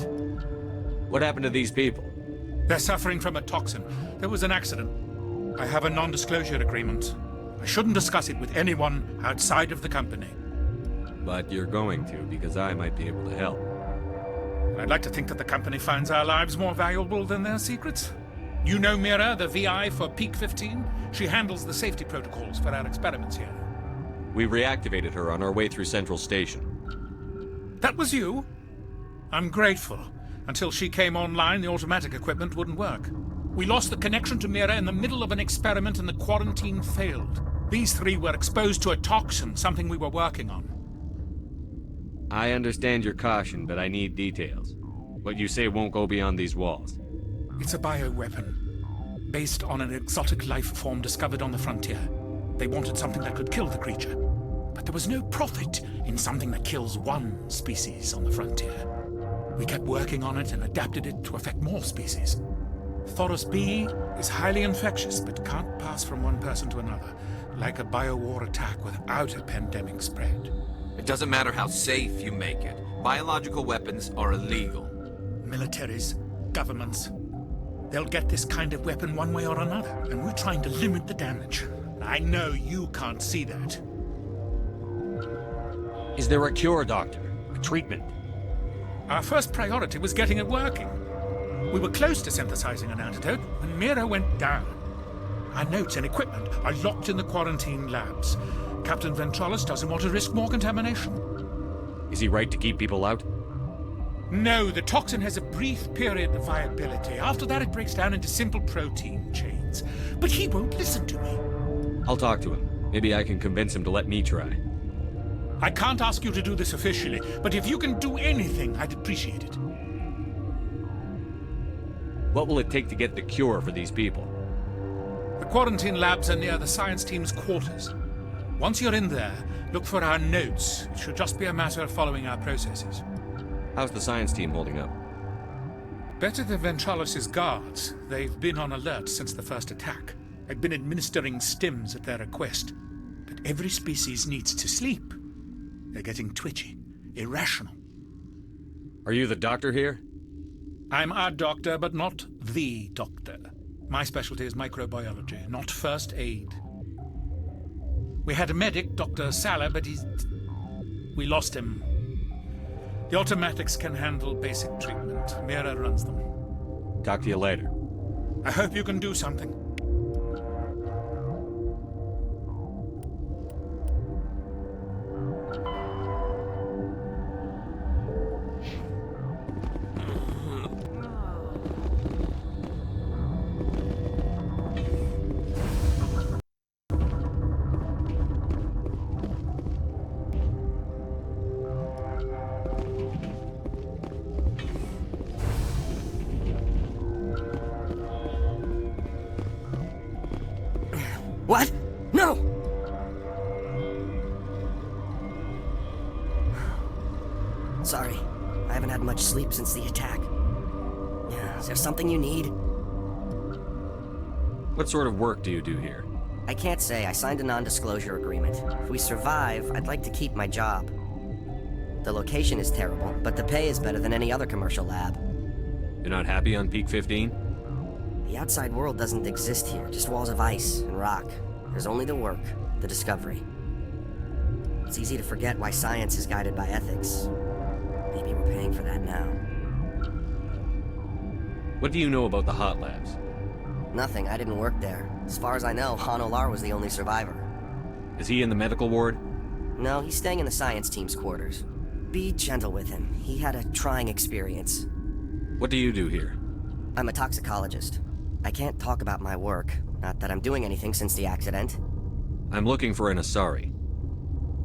Speaker 2: What happened to these people?
Speaker 12: They're suffering from a toxin. There was an accident. I have a non-disclosure agreement. I shouldn't discuss it with anyone outside of the company.
Speaker 2: But you're going to, because I might be able to help.
Speaker 12: I'd like to think that the company finds our lives more valuable than their secrets. You know Mira, the VI for Peak 15? She handles the safety protocols for our experiments here.
Speaker 2: We reactivated her on our way through Central Station.
Speaker 12: That was you? I'm grateful. Until she came online, the automatic equipment wouldn't work. We lost the connection to Mira in the middle of an experiment and the quarantine failed. These three were exposed to a toxin, something we were working on.
Speaker 2: I understand your caution, but I need details. What you say won't go beyond these walls.
Speaker 12: It's a bioweapon, based on an exotic life form discovered on the frontier. They wanted something that could kill the creature, but there was no profit in something that kills one species on the frontier. We kept working on it and adapted it to affect more species. Thoros B is highly infectious, but can't pass from one person to another, like a biowar attack without a pandemic spread.
Speaker 5: It doesn't matter how safe you make it. Biological weapons are illegal.
Speaker 12: Militaries, governments, they'll get this kind of weapon one way or another, and we're trying to limit the damage. I know you can't see that.
Speaker 2: Is there a cure, Doctor? A treatment?
Speaker 12: Our first priority was getting it working. We were close to synthesizing an antidote when Mira went down. Our notes and equipment are locked in the quarantine labs. Captain Ventralis doesn't want to risk more contamination.
Speaker 2: Is he right to keep people out?
Speaker 12: No, the toxin has a brief period of viability. After that, it breaks down into simple protein chains. But he won't listen to me.
Speaker 2: I'll talk to him. Maybe I can convince him to let me try.
Speaker 12: I can't ask you to do this officially, but if you can do anything, I'd appreciate it.
Speaker 2: What will it take to get the cure for these people?
Speaker 12: The quarantine labs are near the science team's quarters. Once you're in there, look for our notes. It should just be a matter of following our processes.
Speaker 2: How's the science team holding up?
Speaker 12: Better than Ventralis' guards. They've been on alert since the first attack. I've been administering stims at their request. But every species needs to sleep. They're getting twitchy, irrational.
Speaker 2: Are you the doctor here?
Speaker 12: I'm a doctor, but not the doctor. My specialty is microbiology, not first aid. We had a medic, Dr. Sala, but we lost him. The automatics can handle basic treatment. Mira runs them.
Speaker 2: Talk to you later.
Speaker 12: I hope you can do something.
Speaker 15: What? No! Sorry, I haven't had much sleep since the attack. Is there something you need?
Speaker 2: What sort of work do you do here?
Speaker 15: I can't say. I signed a non-disclosure agreement. If we survive, I'd like to keep my job. The location is terrible, but the pay is better than any other commercial lab.
Speaker 2: You're not happy on Peak 15?
Speaker 15: The outside world doesn't exist here, just walls of ice and rock. There's only the work, the discovery. It's easy to forget why science is guided by ethics. Maybe we're paying for that now.
Speaker 2: What do you know about the hot labs?
Speaker 15: Nothing, I didn't work there. As far as I know, Han Olar was the only survivor.
Speaker 2: Is he in the medical ward?
Speaker 15: No, he's staying in the science team's quarters. Be gentle with him. He had a trying experience.
Speaker 2: What do you do here?
Speaker 15: I'm a toxicologist. I can't talk about my work. Not that I'm doing anything since the accident.
Speaker 2: I'm looking for an Asari.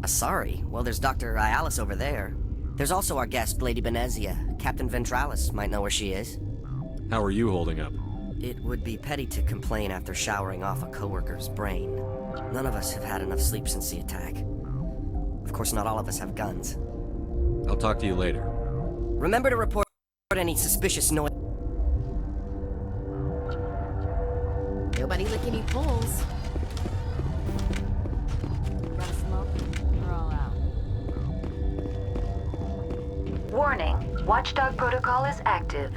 Speaker 15: Asari? Well, there's Dr. Ialis over there. There's also our guest, Lady Benezia. Captain Ventralis might know where she is.
Speaker 2: How are you holding up?
Speaker 15: It would be petty to complain after showering off a coworker's brain. None of us have had enough sleep since the attack. Of course, not all of us have guns.
Speaker 2: I'll talk to you later.
Speaker 15: Remember to report any suspicious noise.
Speaker 7: Nobody lick any poles.
Speaker 13: Run a smoke. We're all out.
Speaker 6: Warning. Watchdog protocol is active.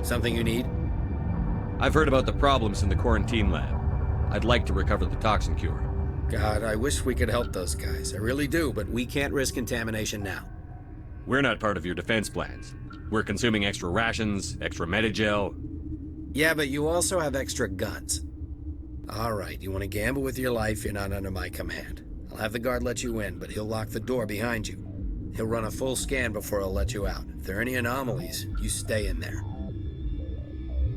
Speaker 10: Something you need?
Speaker 2: I've heard about the problems in the quarantine lab. I'd like to recover the toxin cure.
Speaker 10: God, I wish we could help those guys. I really do, but we can't risk contamination now.
Speaker 2: We're not part of your defense plans. We're consuming extra rations, extra metagel.
Speaker 10: Yeah, but you also have extra guns. All right, you want to gamble with your life, you're not under my command. I'll have the guard let you in, but he'll lock the door behind you. He'll run a full scan before he'll let you out. If there are any anomalies, you stay in there.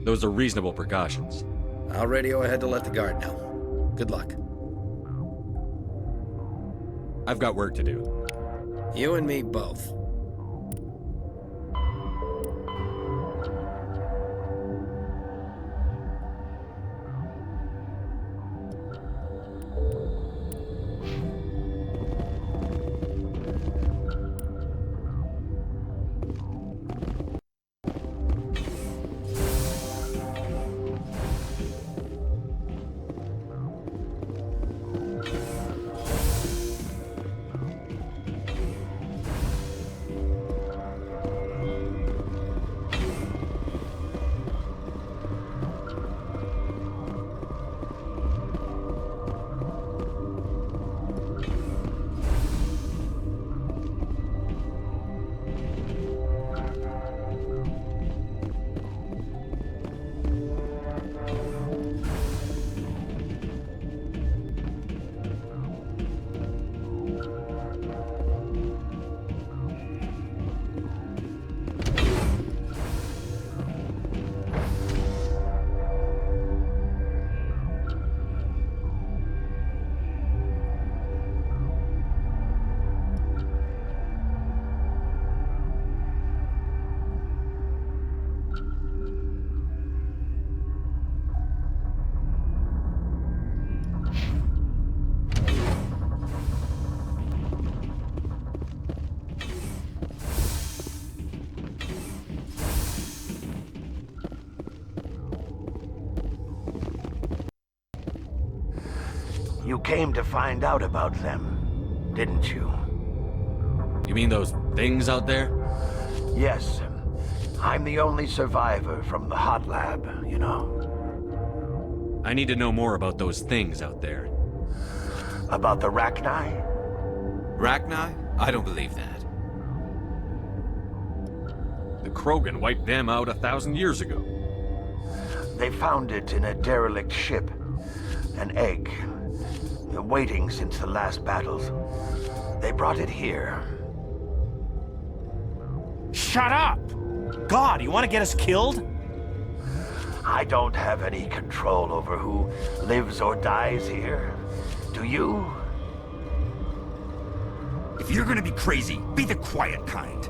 Speaker 2: Those are reasonable precautions.
Speaker 10: I'll radio ahead to let the guard know. Good luck.
Speaker 2: I've got work to do.
Speaker 10: You and me both.
Speaker 16: You came to find out about them, didn't you?
Speaker 2: You mean those things out there?
Speaker 16: Yes. I'm the only survivor from the hot lab, you know.
Speaker 2: I need to know more about those things out there.
Speaker 16: About the Rachni?
Speaker 5: Rachni? I don't believe that.
Speaker 2: The Krogan wiped them out 1,000 years ago.
Speaker 16: They found it in a derelict ship. An egg. Waiting since the last battles. They brought it here.
Speaker 17: Shut up! God, you want to get us killed?
Speaker 16: I don't have any control over who lives or dies here. Do you?
Speaker 17: If you're gonna be crazy, be the quiet kind.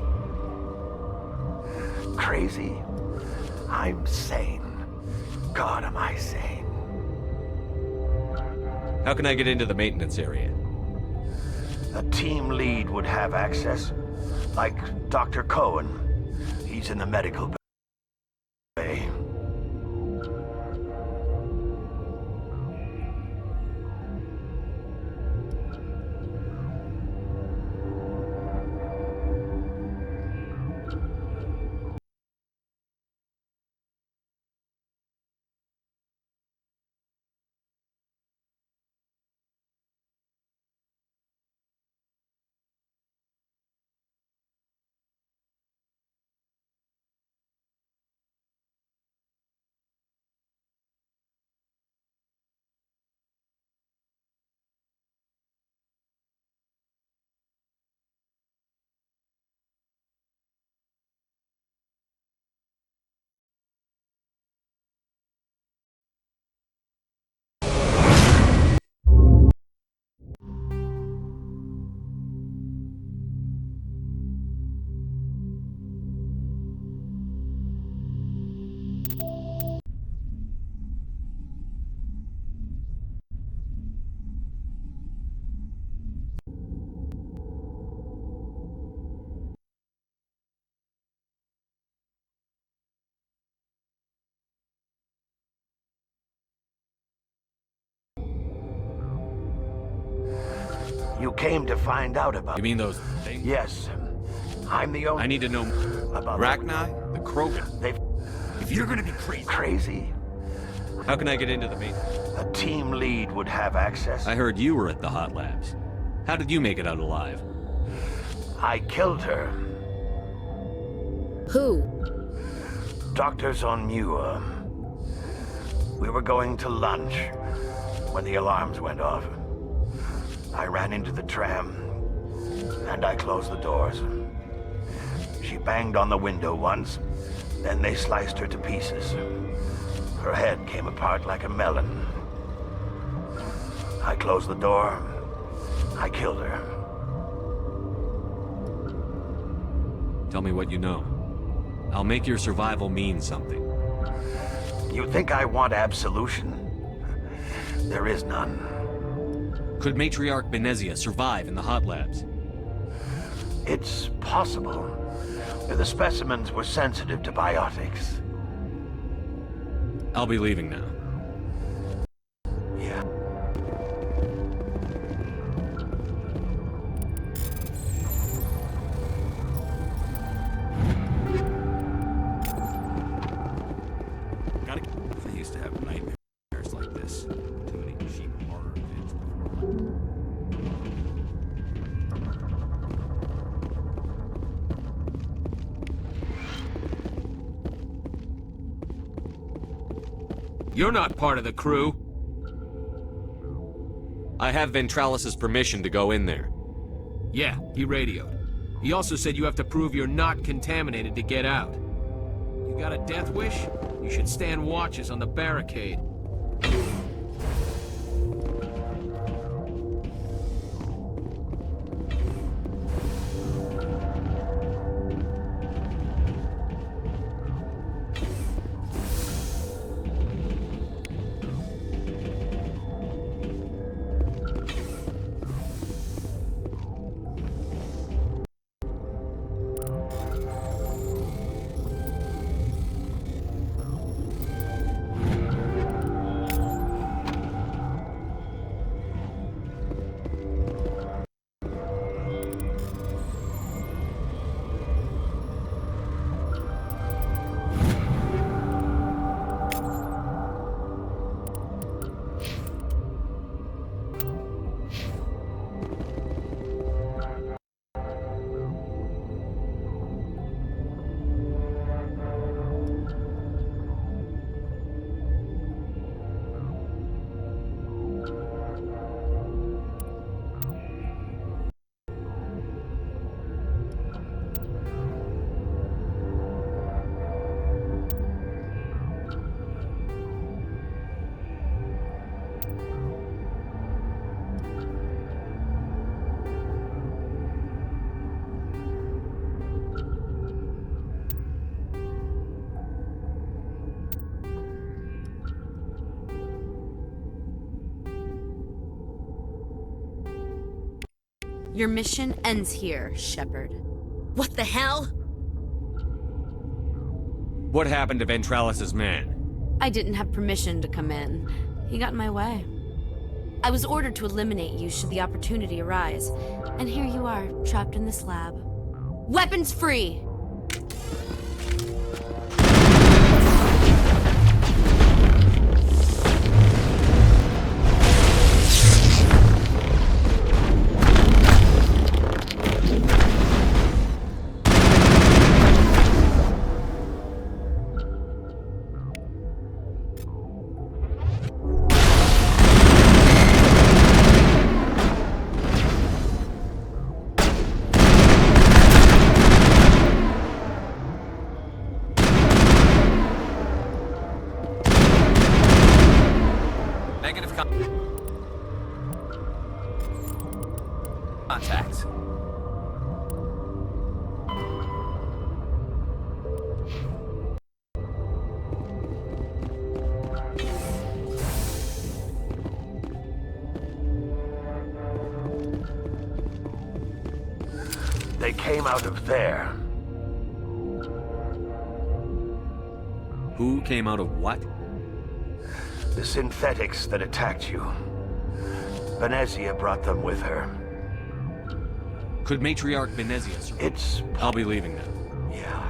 Speaker 16: Crazy? I'm sane. God, am I sane.
Speaker 2: How can I get into the maintenance area?
Speaker 16: A team lead would have access. Like Dr. Cohen. He's in the medical bay. You came to find out about...
Speaker 2: You mean those things?
Speaker 16: Yes. I'm the only...
Speaker 2: I need to know
Speaker 16: about...
Speaker 5: Rachni?
Speaker 2: The Krogan.
Speaker 16: They've...
Speaker 17: If you're gonna be crazy...
Speaker 16: Crazy?
Speaker 2: How can I get into the main?
Speaker 16: A team lead would have access.
Speaker 2: I heard you were at the hot labs. How did you make it out alive?
Speaker 16: I killed her.
Speaker 7: Who?
Speaker 16: Doctors on Muir. We were going to lunch when the alarms went off. I ran into the tram, and I closed the doors. She banged on the window once, then they sliced her to pieces. Her head came apart like a melon. I closed the door. I killed her.
Speaker 2: Tell me what you know. I'll make your survival mean something.
Speaker 16: You think I want absolution? There is none.
Speaker 2: Could Matriarch Benezia survive in the hot labs?
Speaker 16: It's possible. The specimens were sensitive to biotics.
Speaker 2: I'll be leaving now.
Speaker 16: Yeah.
Speaker 10: I used to have nightmares like this. Too many cheap horror vids before.
Speaker 18: You're not part of the crew.
Speaker 2: I have Ventralis's permission to go in there.
Speaker 18: Yeah, he radioed. He also said you have to prove you're not contaminated to get out. You got a death wish? You should stand watches on the barricade.
Speaker 13: Your mission ends here, Shepard.
Speaker 7: What the hell?
Speaker 2: What happened to Ventralis's man?
Speaker 13: I didn't have permission to come in. He got in my way. I was ordered to eliminate you should the opportunity arise. And here you are, trapped in this lab. Weapons free!
Speaker 18: Contact.
Speaker 16: They came out of there.
Speaker 2: Who came out of what?
Speaker 16: The synthetics that attacked you. Benezia brought them with her.
Speaker 2: Could Matriarch Benezia survive?
Speaker 16: It's...
Speaker 2: I'll be leaving now.
Speaker 16: Yeah.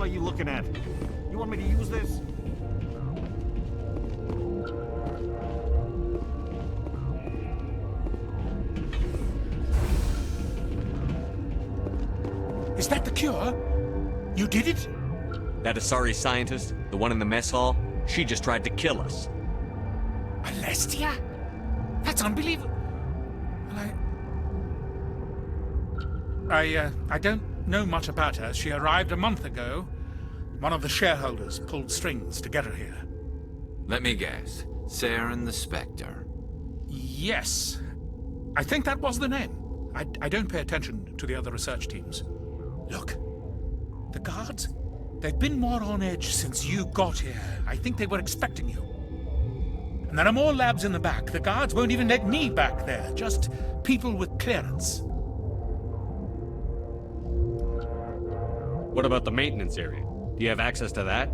Speaker 17: hell are you looking at? You want me to use this?
Speaker 12: Is that the cure? You did it?
Speaker 2: That Asari scientist, the one in the mess hall, she just tried to kill us.
Speaker 12: Alestia? That's unbelievable. I don't know much about her. She arrived a month ago. One of the shareholders pulled strings to get her here.
Speaker 5: Let me guess. Saren the Spectre.
Speaker 12: Yes. I think that was the name. I don't pay attention to the other research teams. Look, the guards, they've been more on edge since you got here. I think they were expecting you. And there are more labs in the back. The guards won't even let me back there. Just people with clearance.
Speaker 2: What about the maintenance area? Do you have access to that?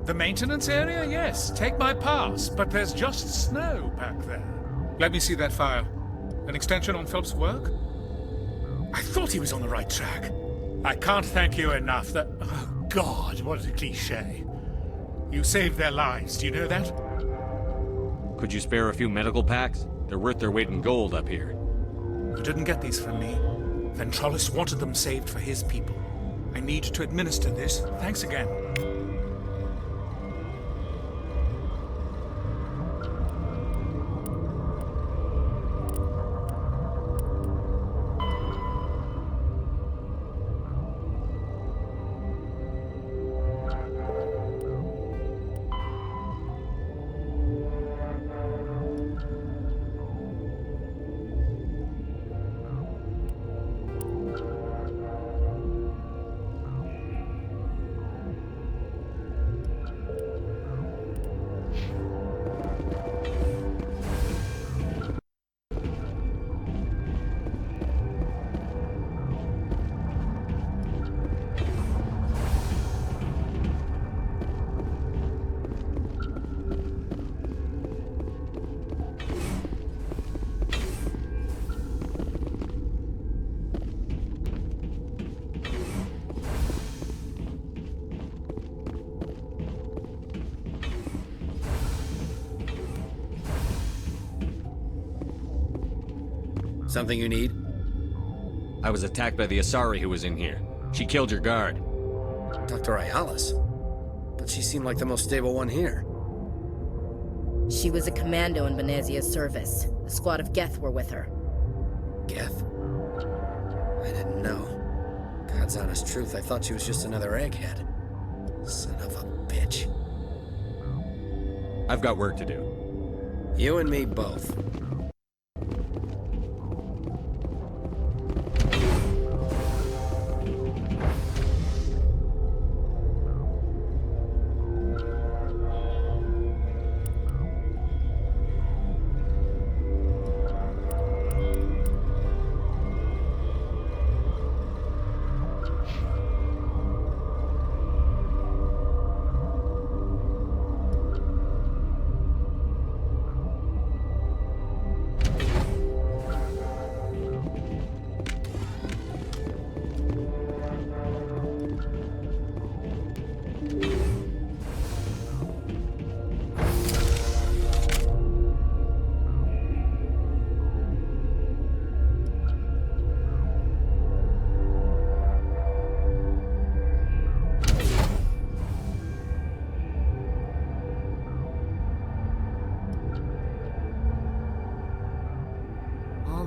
Speaker 12: The maintenance area? Yes. Take my pass. But there's just snow back there. Let me see that file. An extension on Phelps' work? I thought he was on the right track. I can't thank you enough that... Oh, God, what a cliché. You saved their lives, do you know that?
Speaker 2: Could you spare a few medical packs? They're worth their weight in gold up here.
Speaker 12: You didn't get these from me. Ventralis wanted them saved for his people. I need to administer this. Thanks again.
Speaker 10: Something you need?
Speaker 2: I was attacked by the Asari who was in here. She killed your guard.
Speaker 10: Dr. Ayalis? But she seemed like the most stable one here.
Speaker 7: She was a commando in Benezia's service. A squad of Geth were with her.
Speaker 10: Geth? I didn't know. God's honest truth, I thought she was just another egghead. Son of a bitch.
Speaker 2: I've got work to do.
Speaker 10: You and me both.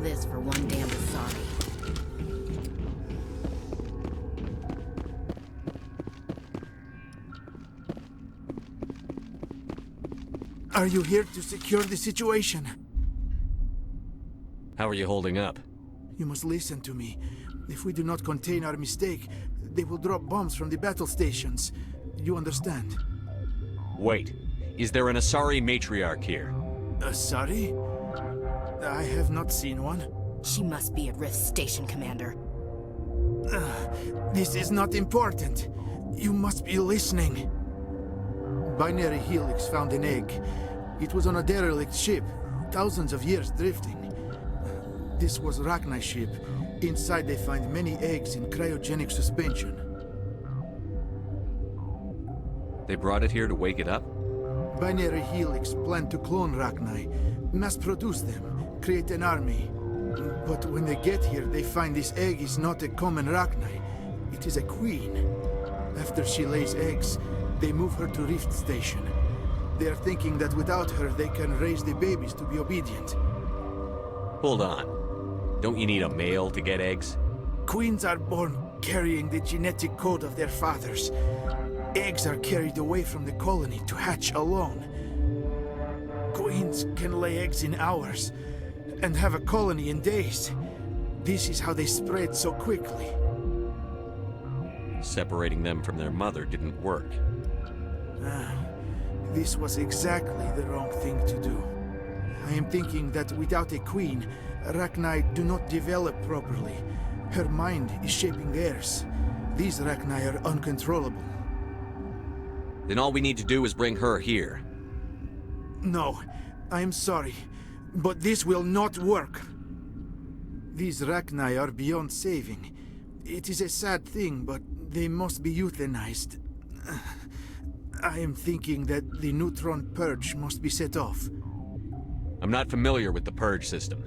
Speaker 7: This for one damn Asari.
Speaker 19: Are you here to secure the situation?
Speaker 2: How are you holding up?
Speaker 19: You must listen to me. If we do not contain our mistake, they will drop bombs from the battle stations. You understand?
Speaker 2: Wait. Is there an Asari matriarch here?
Speaker 19: Asari? I have not seen one.
Speaker 7: She must be at Rift Station, Commander.
Speaker 19: This is not important. You must be listening. Binary Helix found an egg. It was on a derelict ship, thousands of years drifting. This was Rachni's ship. Inside they find many eggs in cryogenic suspension.
Speaker 2: They brought it here to wake it up?
Speaker 19: Binary Helix planned to clone Rachni, mass-produce them, create an army. But when they get here, they find this egg is not a common Rachni. It is a queen. After she lays eggs, they move her to Rift Station. They are thinking that without her, they can raise the babies to be obedient.
Speaker 2: Hold on. Don't you need a male to get eggs?
Speaker 19: Queens are born carrying the genetic code of their fathers. Eggs are carried away from the colony to hatch alone. Queens can lay eggs in hours and have a colony in days. This is how they spread so quickly.
Speaker 2: Separating them from their mother didn't work.
Speaker 19: This was exactly the wrong thing to do. I am thinking that without a queen, Rachni do not develop properly. Her mind is shaping theirs. These Rachni are uncontrollable.
Speaker 2: Then all we need to do is bring her here.
Speaker 19: No, I am sorry, but this will not work. These Rachni are beyond saving. It is a sad thing, but they must be euthanized. I am thinking that the neutron purge must be set off.
Speaker 2: I'm not familiar with the purge system.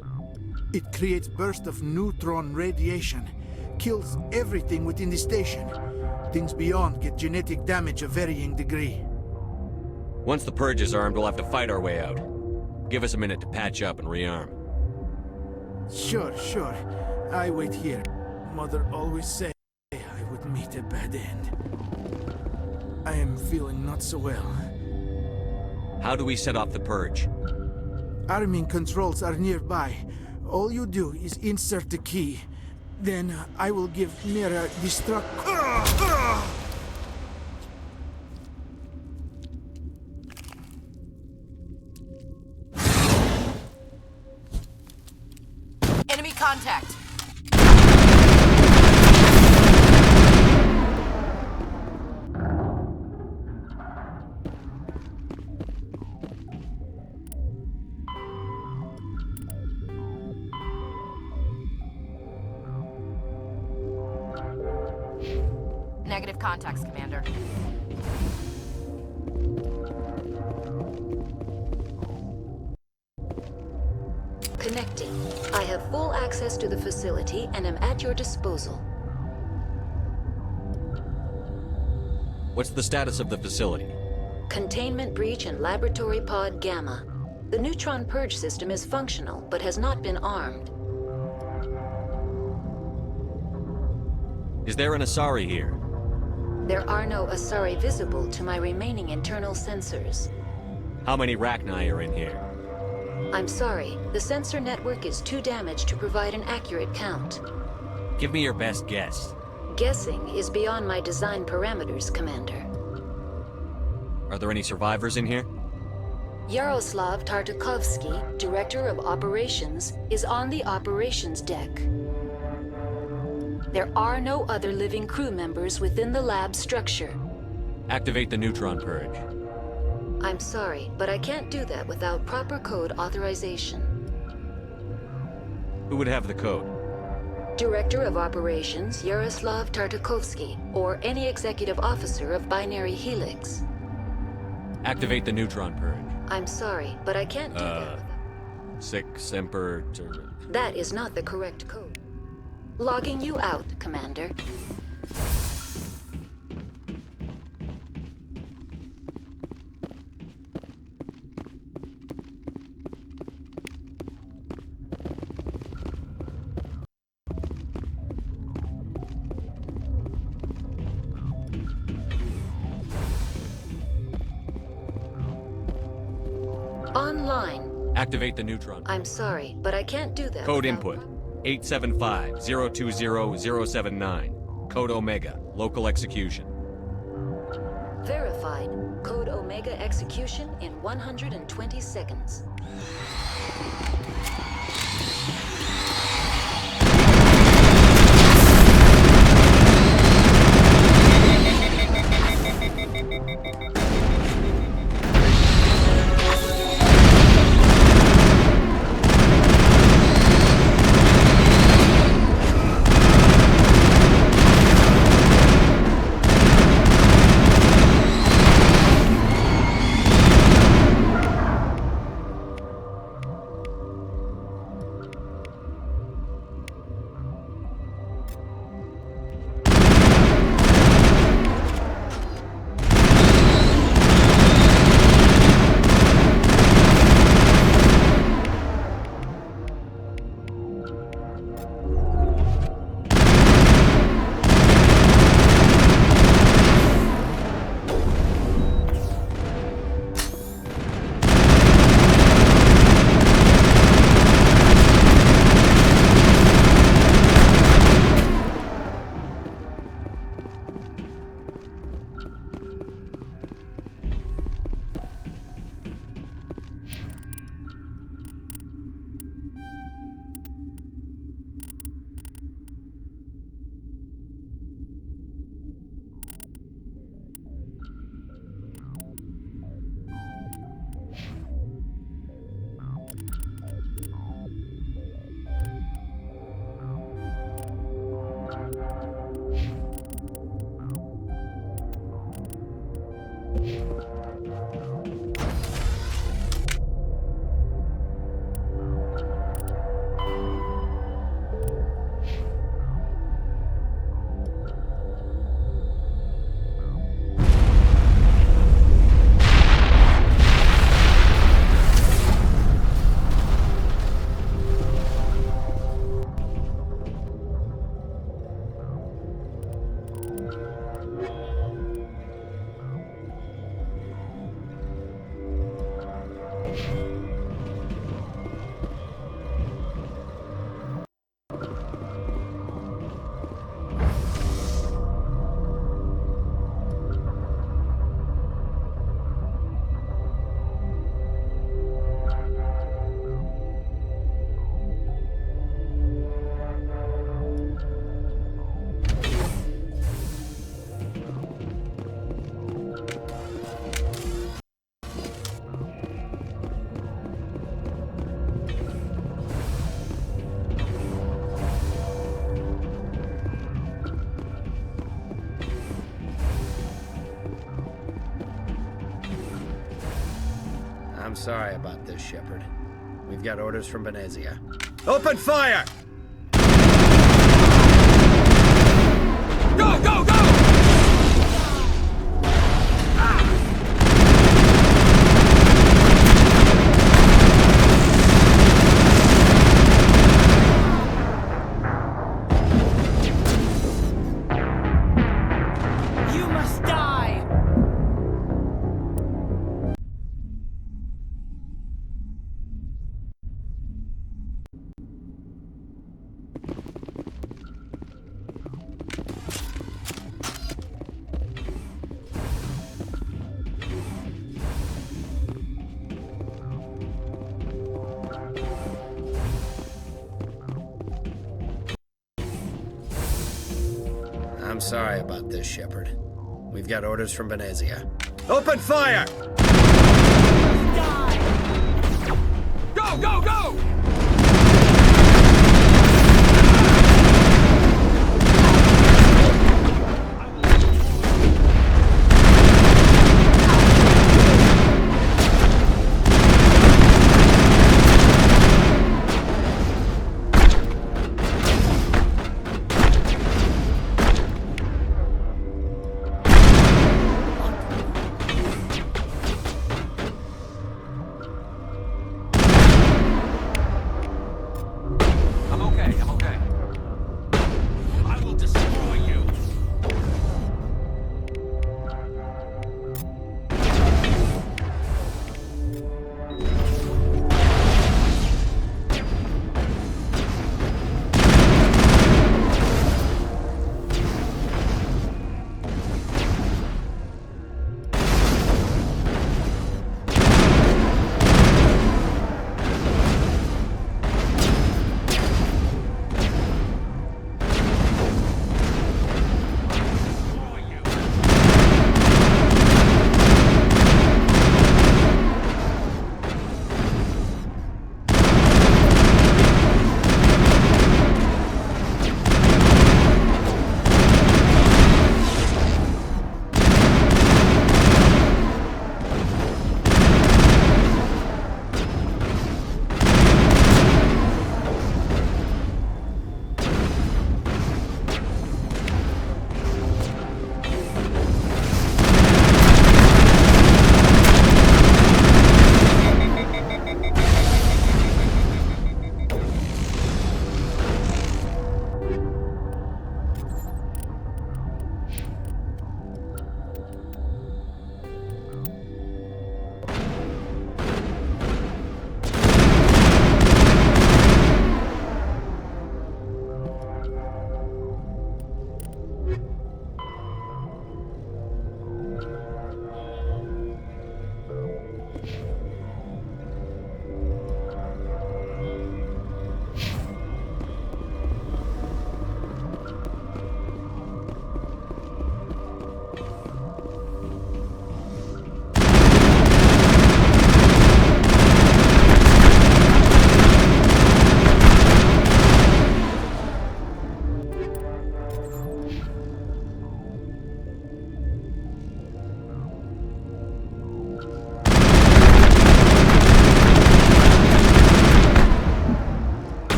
Speaker 19: It creates bursts of neutron radiation, kills everything within the station. Things beyond get genetic damage of varying degree.
Speaker 2: Once the purge is armed, we'll have to fight our way out. Give us a minute to patch up and rearm.
Speaker 19: Sure. I wait here. Mother always said I would meet a bad end. I am feeling not so well.
Speaker 2: How do we set off the purge?
Speaker 19: Arming controls are nearby. All you do is insert the key. Then I will give Mira destruct...
Speaker 8: Enemy contact! Negative contacts, Commander.
Speaker 6: Connecting. I have full access to the facility and am at your disposal.
Speaker 2: What's the status of the facility?
Speaker 6: Containment breach in Laboratory Pod Gamma. The neutron purge system is functional, but has not been armed.
Speaker 2: Is there an Asari here?
Speaker 6: There are no Asari visible to my remaining internal sensors.
Speaker 2: How many Rachni are in here?
Speaker 6: I'm sorry, the sensor network is too damaged to provide an accurate count.
Speaker 2: Give me your best guess.
Speaker 6: Guessing is beyond my design parameters, Commander.
Speaker 2: Are there any survivors in here?
Speaker 6: Yaroslav Tartakovsky, Director of Operations, is on the operations deck. There are no other living crew members within the lab structure.
Speaker 2: Activate the neutron purge.
Speaker 6: I'm sorry, but I can't do that without proper code authorization.
Speaker 2: Who would have the code?
Speaker 6: Director of Operations Yaroslav Tartakovsky, or any executive officer of Binary Helix.
Speaker 2: Activate the neutron purge.
Speaker 6: I'm sorry, but I can't do that.
Speaker 2: Sic semper
Speaker 6: That is not the correct code. Logging you out, Commander. Online.
Speaker 2: Activate the neutron.
Speaker 6: I'm sorry, but I can't do that.
Speaker 2: Code input 875-020-079. Code Omega. Local execution.
Speaker 6: Verified. Code Omega execution in 120 seconds.
Speaker 10: sorry about this, Shepard. We've got orders from Venezia. Open fire!
Speaker 4: Go, go, go!
Speaker 11: You must die!
Speaker 10: I'm sorry about this, Shepard. We've got orders from Venezia. Open fire!
Speaker 4: Go, go, go!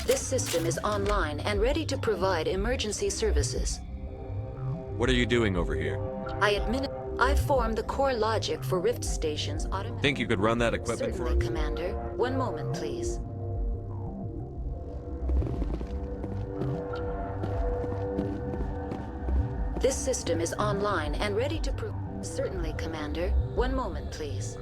Speaker 6: This system is online and ready to provide emergency services.
Speaker 2: What are you doing over here?
Speaker 6: I formed the core logic for rift stations automatically.
Speaker 2: Think you could run that equipment for us?
Speaker 6: Certainly, Commander. One moment, please. This system is online and ready to Certainly, Commander. One moment, please.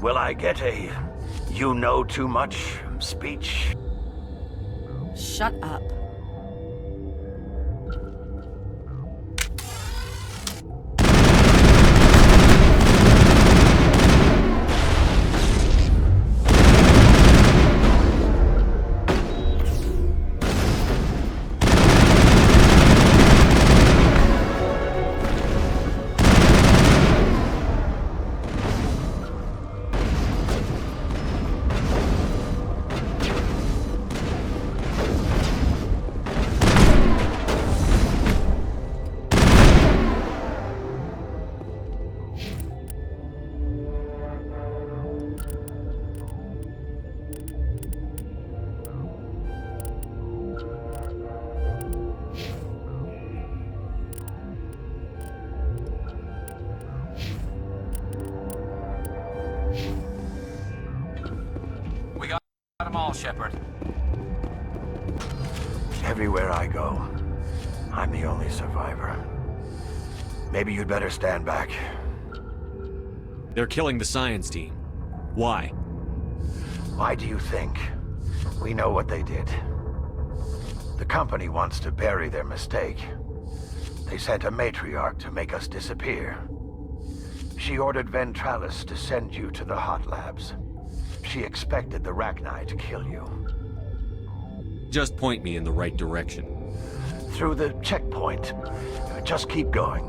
Speaker 16: Will I get a you know too much speech?
Speaker 7: Shut up.
Speaker 4: Got them all, Shepard.
Speaker 16: Everywhere I go, I'm the only survivor. Maybe you'd better stand back.
Speaker 2: They're killing the science team. Why?
Speaker 16: Why do you think? We know what they did. The company wants to bury their mistake. They sent a matriarch to make us disappear. She ordered Ventralis to send you to the hot labs. She expected the Rachni to kill you.
Speaker 2: Just point me in the right direction.
Speaker 16: Through the checkpoint. Just keep going.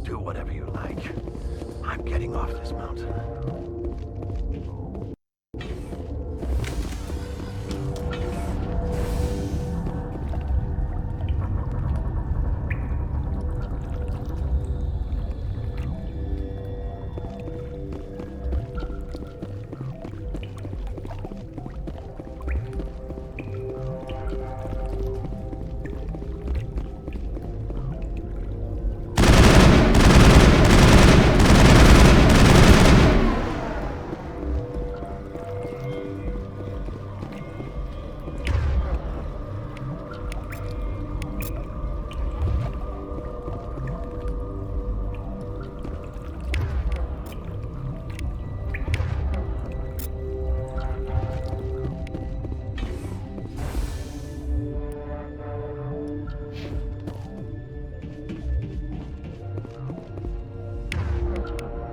Speaker 16: Do whatever you like. I'm getting off this mountain.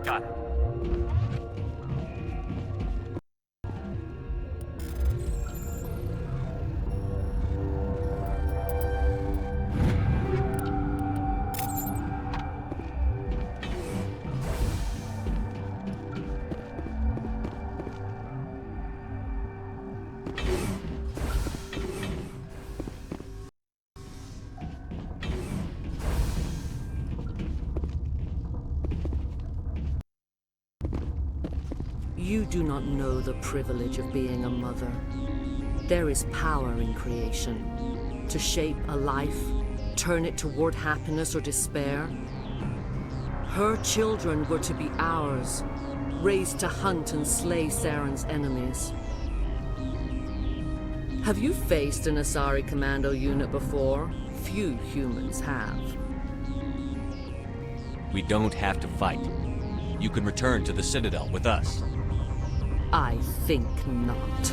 Speaker 4: Got it.
Speaker 20: You do not know the privilege of being a mother. There is power in creation. To shape a life, turn it toward happiness or despair. Her children were to be ours, raised to hunt and slay Saren's enemies. Have you faced an Asari commando unit before? Few humans have.
Speaker 2: We don't have to fight. You can return to the Citadel with us.
Speaker 20: I think not.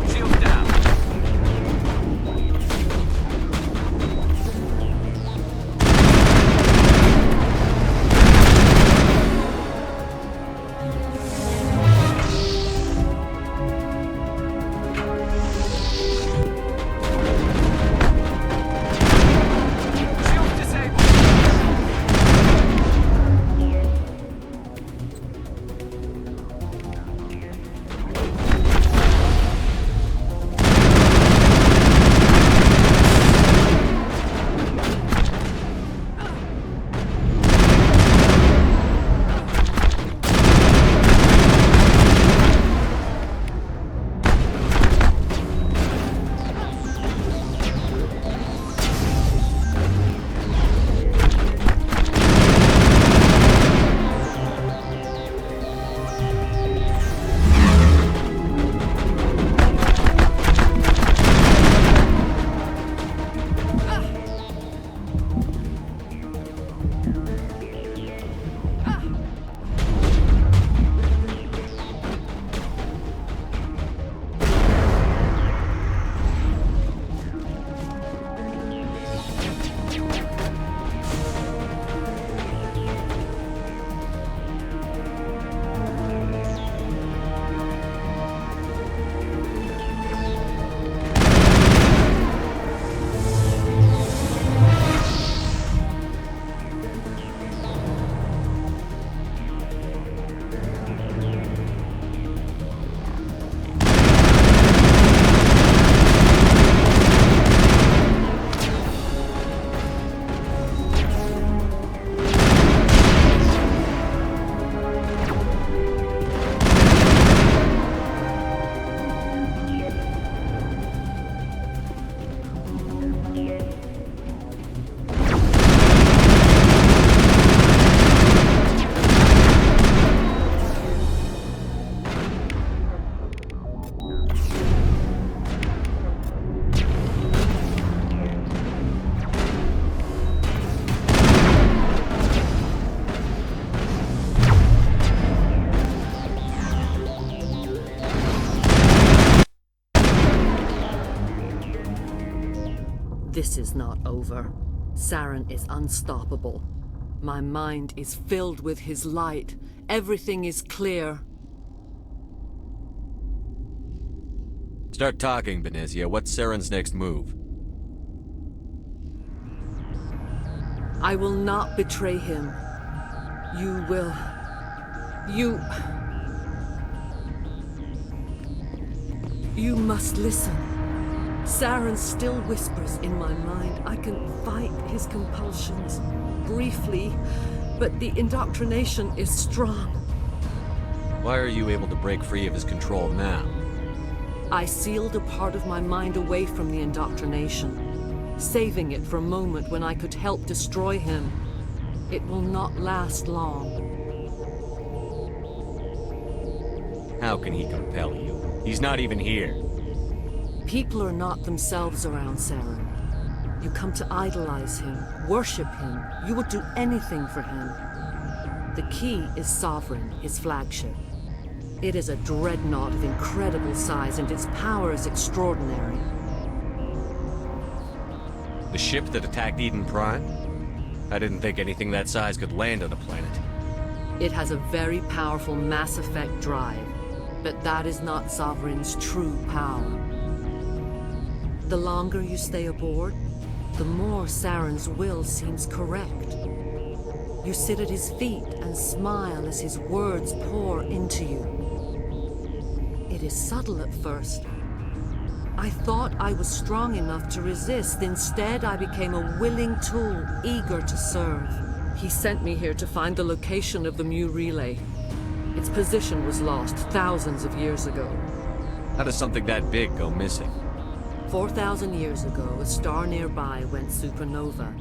Speaker 4: Shields down.
Speaker 20: This is not over. Saren is unstoppable. My mind is filled with his light. Everything is clear.
Speaker 2: Start talking, Benezia. What's Saren's next move?
Speaker 20: I will not betray him. You will... You must listen. Saren still whispers in my mind. I can fight his compulsions, briefly, but the indoctrination is strong.
Speaker 2: Why are you able to break free of his control now?
Speaker 20: I sealed a part of my mind away from the indoctrination, saving it for a moment when I could help destroy him. It will not last long.
Speaker 2: How can he compel you? He's not even here.
Speaker 20: People are not themselves around Saren. You come to idolize him, worship him. You would do anything for him. The key is Sovereign, his flagship. It is a dreadnought of incredible size, and its power is extraordinary.
Speaker 2: The ship that attacked Eden Prime? I didn't think anything that size could land on a planet.
Speaker 20: It has a very powerful Mass Effect drive, but that is not Sovereign's true power. The longer you stay aboard, the more Saren's will seems correct. You sit at his feet and smile as his words pour into you. It is subtle at first. I thought I was strong enough to resist. Instead, I became a willing tool, eager to serve. He sent me here to find the location of the Mu relay. Its position was lost thousands of years ago.
Speaker 2: How does something that big go missing?
Speaker 20: 4,000 years ago, a star nearby went supernova.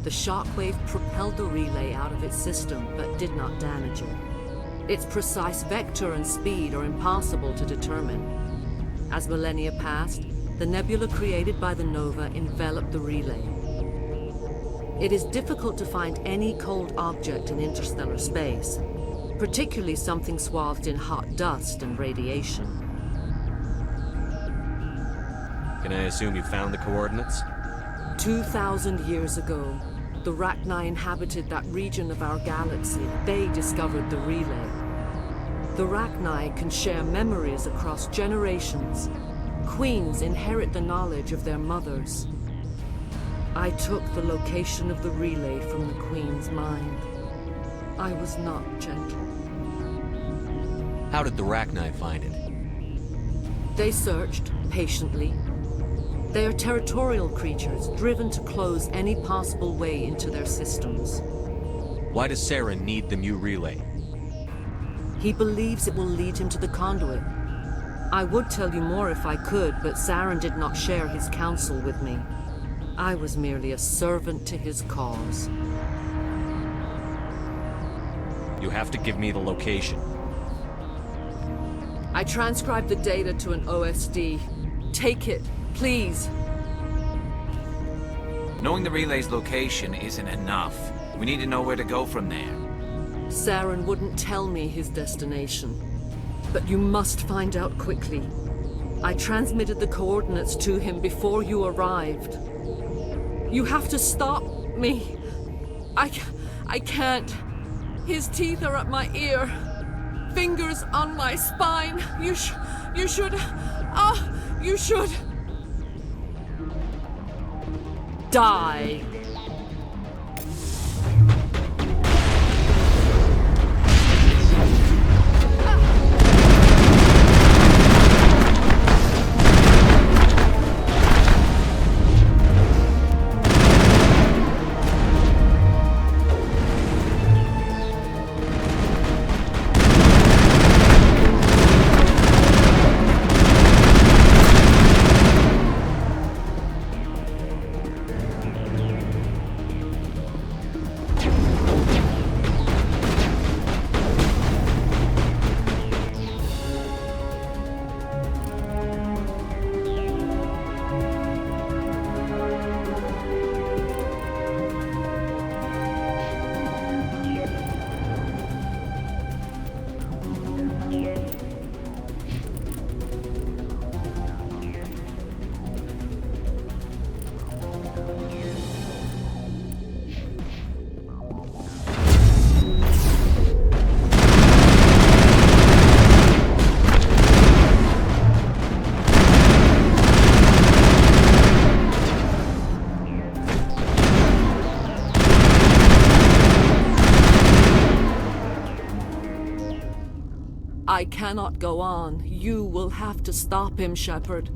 Speaker 20: The shockwave propelled the relay out of its system, but did not damage it. Its precise vector and speed are impossible to determine. As millennia passed, the nebula created by the nova enveloped the relay. It is difficult to find any cold object in interstellar space, particularly something swathed in hot dust and radiation.
Speaker 2: Can I assume you found the coordinates?
Speaker 20: 2,000 years ago, the Rachni inhabited that region of our galaxy. They discovered the relay. The Rachni can share memories across generations. Queens inherit the knowledge of their mothers. I took the location of the relay from the Queen's mind. I was not gentle.
Speaker 2: How did the Rachni find it?
Speaker 20: They searched, patiently. They are territorial creatures, driven to close any possible way into their systems.
Speaker 2: Why does Saren need the Mu relay?
Speaker 20: He believes it will lead him to the conduit. I would tell you more if I could, but Saren did not share his counsel with me. I was merely a servant to his cause.
Speaker 2: You have to give me the location.
Speaker 20: I transcribed the data to an OSD. Take it, please.
Speaker 5: Knowing the relay's location isn't enough. We need to know where to go from there.
Speaker 20: Saren wouldn't tell me his destination. But you must find out quickly. I transmitted the coordinates to him before you arrived. You have to stop me. I can't. His teeth are at my ear. Fingers on my spine. You should... you should... die. I cannot go on. You will have to stop him, Shepard.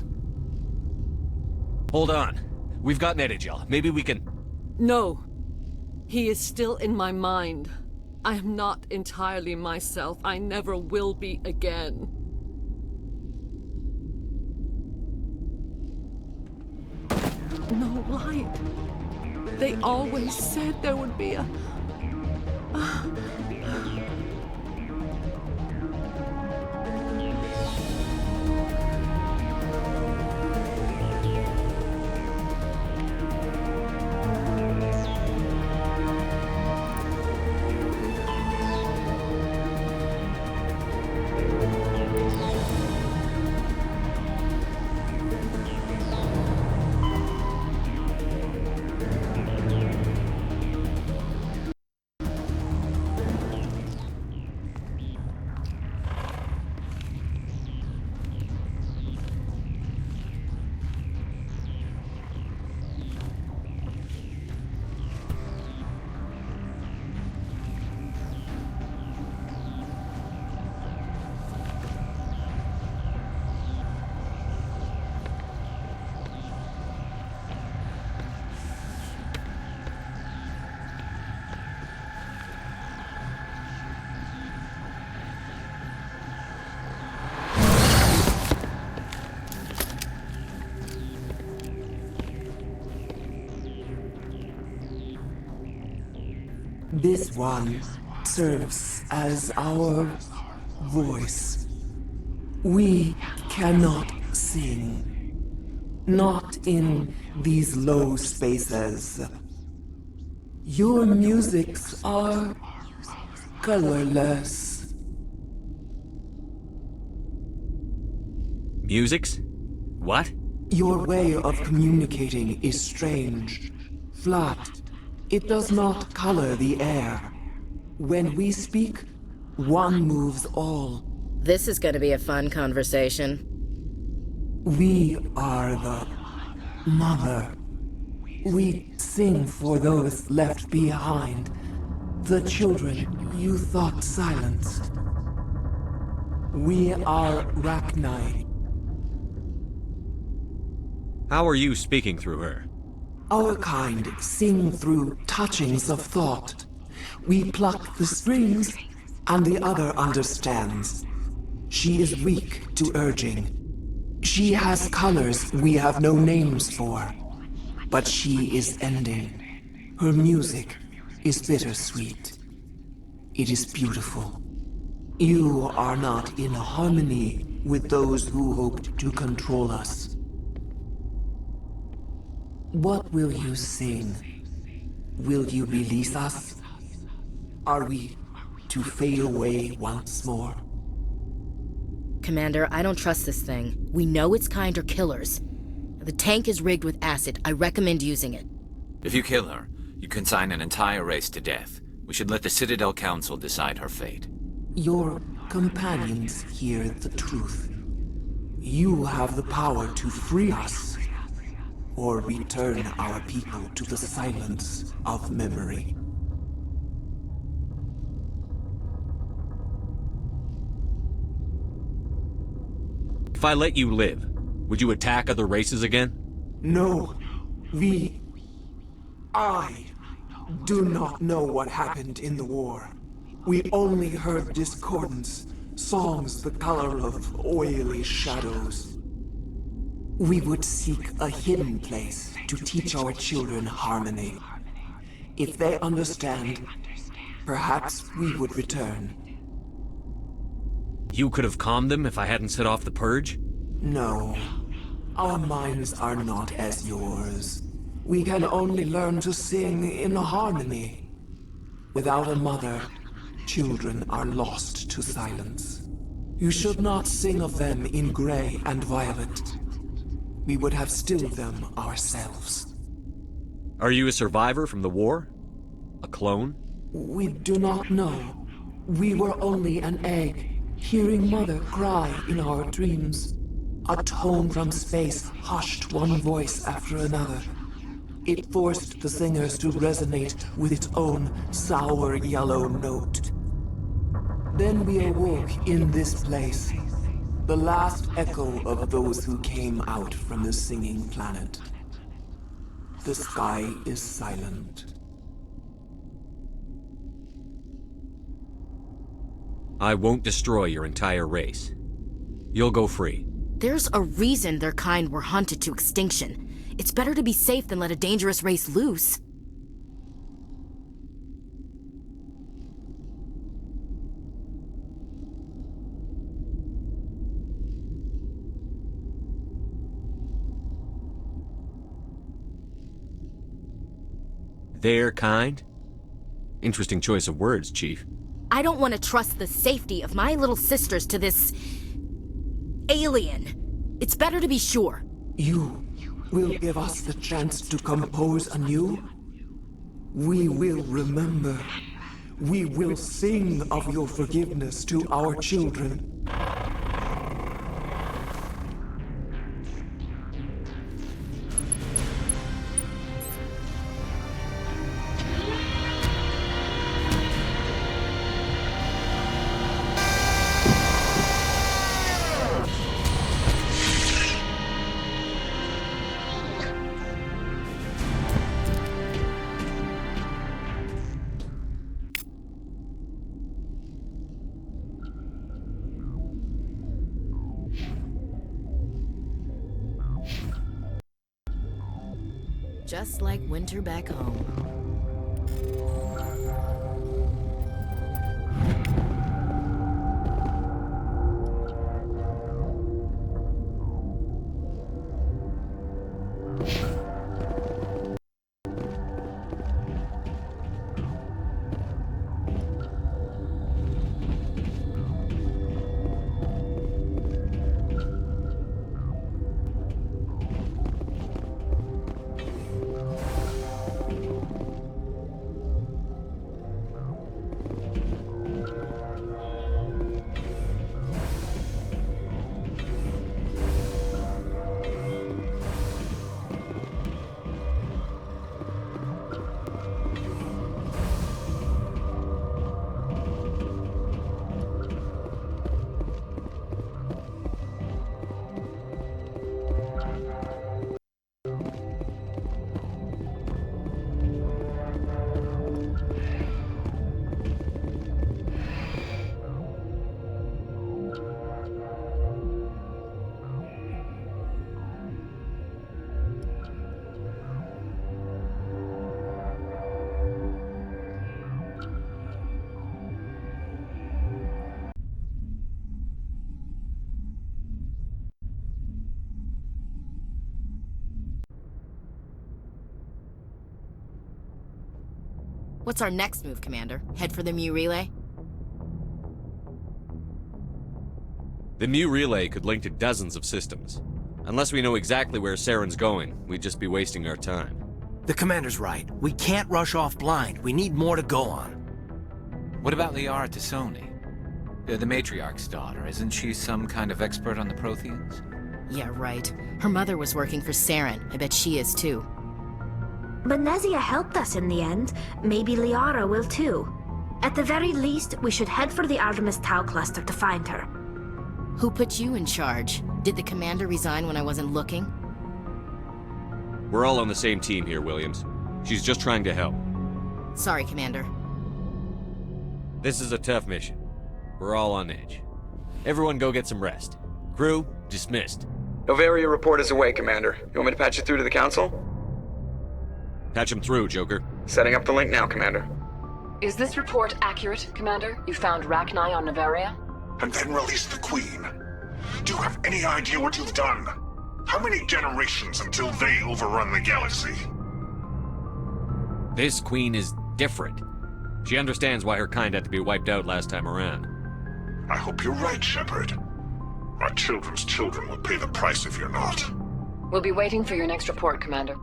Speaker 2: Hold on. We've got an edge, y'all. Maybe we can...
Speaker 20: No. He is still in my mind. I am not entirely myself. I never will be again. No light. They always said there would be a...
Speaker 21: This one serves as our voice. We cannot sing. Not in these low spaces. Your musics are colorless.
Speaker 2: Musics? What?
Speaker 21: Your way of communicating is strange. Flat. It does not color the air. When we speak, one moves all.
Speaker 7: This is going to be a fun conversation.
Speaker 21: We are the mother. We sing for those left behind. The children you thought silenced. We are Rachni.
Speaker 2: How are you speaking through her?
Speaker 21: Our kind sing through touchings of thought. We pluck the strings, and the other understands. She is weak to urging. She has colors we have no names for. But she is ending. Her music is bittersweet. It is beautiful. You are not in harmony with those who hoped to control us. What will you sing? Will you release us? Are we to fade away once more?
Speaker 7: Commander, I don't trust this thing. We know its kind are killers. The tank is rigged with acid. I recommend using it.
Speaker 5: If you kill her, you consign an entire race to death. We should let the Citadel Council decide her fate.
Speaker 21: Your companions hear the truth. You have the power to free us, or return our people to the silence of memory.
Speaker 2: If I let you live, would you attack other races again?
Speaker 21: No, I do not know what happened in the war. We only heard discordance, songs the color of oily shadows. We would seek a hidden place to teach our children harmony. If they understand, perhaps we would return.
Speaker 2: You could have calmed them if I hadn't set off the purge?
Speaker 21: No. Our minds are not as yours. We can only learn to sing in harmony. Without a mother, children are lost to silence. You should not sing of them in gray and violet. We would have stilled them ourselves.
Speaker 2: Are you a survivor from the war? A clone?
Speaker 21: We do not know. We were only an egg, hearing Mother cry in our dreams. A tone from space hushed one voice after another. It forced the singers to resonate with its own sour yellow note. Then we awoke in this place, the last echo of those who came out from the singing planet. The sky is silent.
Speaker 2: I won't destroy your entire race. You'll go free.
Speaker 7: There's a reason their kind were hunted to extinction. It's better to be safe than let a dangerous race loose.
Speaker 2: Their kind? Interesting choice of words, Chief.
Speaker 7: I don't want to trust the safety of my little sisters to this... alien. It's better to be sure.
Speaker 21: You will give us the chance to compose anew? We will remember. We will sing of your forgiveness to our children.
Speaker 7: Just like winter back home. What's our next move, Commander? Head for the Mu Relay?
Speaker 2: The Mu Relay could link to dozens of systems. Unless we know exactly where Saren's going, we'd just be wasting our time.
Speaker 5: The Commander's right. We can't rush off blind. We need more to go on. What about Liara Tassoni? The Matriarch's daughter. Isn't she some kind of expert on the Protheans?
Speaker 7: Yeah, right. Her mother was working for Saren. I bet she is too.
Speaker 1: Benezia helped us in the end. Maybe Liara will too. At the very least, we should head for the Artemis Tau cluster to find her.
Speaker 7: Who put you in charge? Did the commander resign when I wasn't looking?
Speaker 2: We're all on the same team here, Williams. She's just trying to help.
Speaker 7: Sorry, Commander.
Speaker 2: This is a tough mission. We're all on edge. Everyone go get some rest. Crew, dismissed.
Speaker 22: Noveria report is away, Commander. You want me to patch you through to the Council?
Speaker 2: Patch him through, Joker.
Speaker 22: Setting up the link now, Commander.
Speaker 23: Is this report accurate, Commander? You found Rachni on Noveria?
Speaker 24: And then released the Queen. Do you have any idea what you've done? How many generations until they overrun the galaxy?
Speaker 2: This Queen is different. She understands why her kind had to be wiped out last time around.
Speaker 24: I hope you're right, Shepard. My children's children will pay the price if you're not.
Speaker 23: We'll be waiting for your next report, Commander.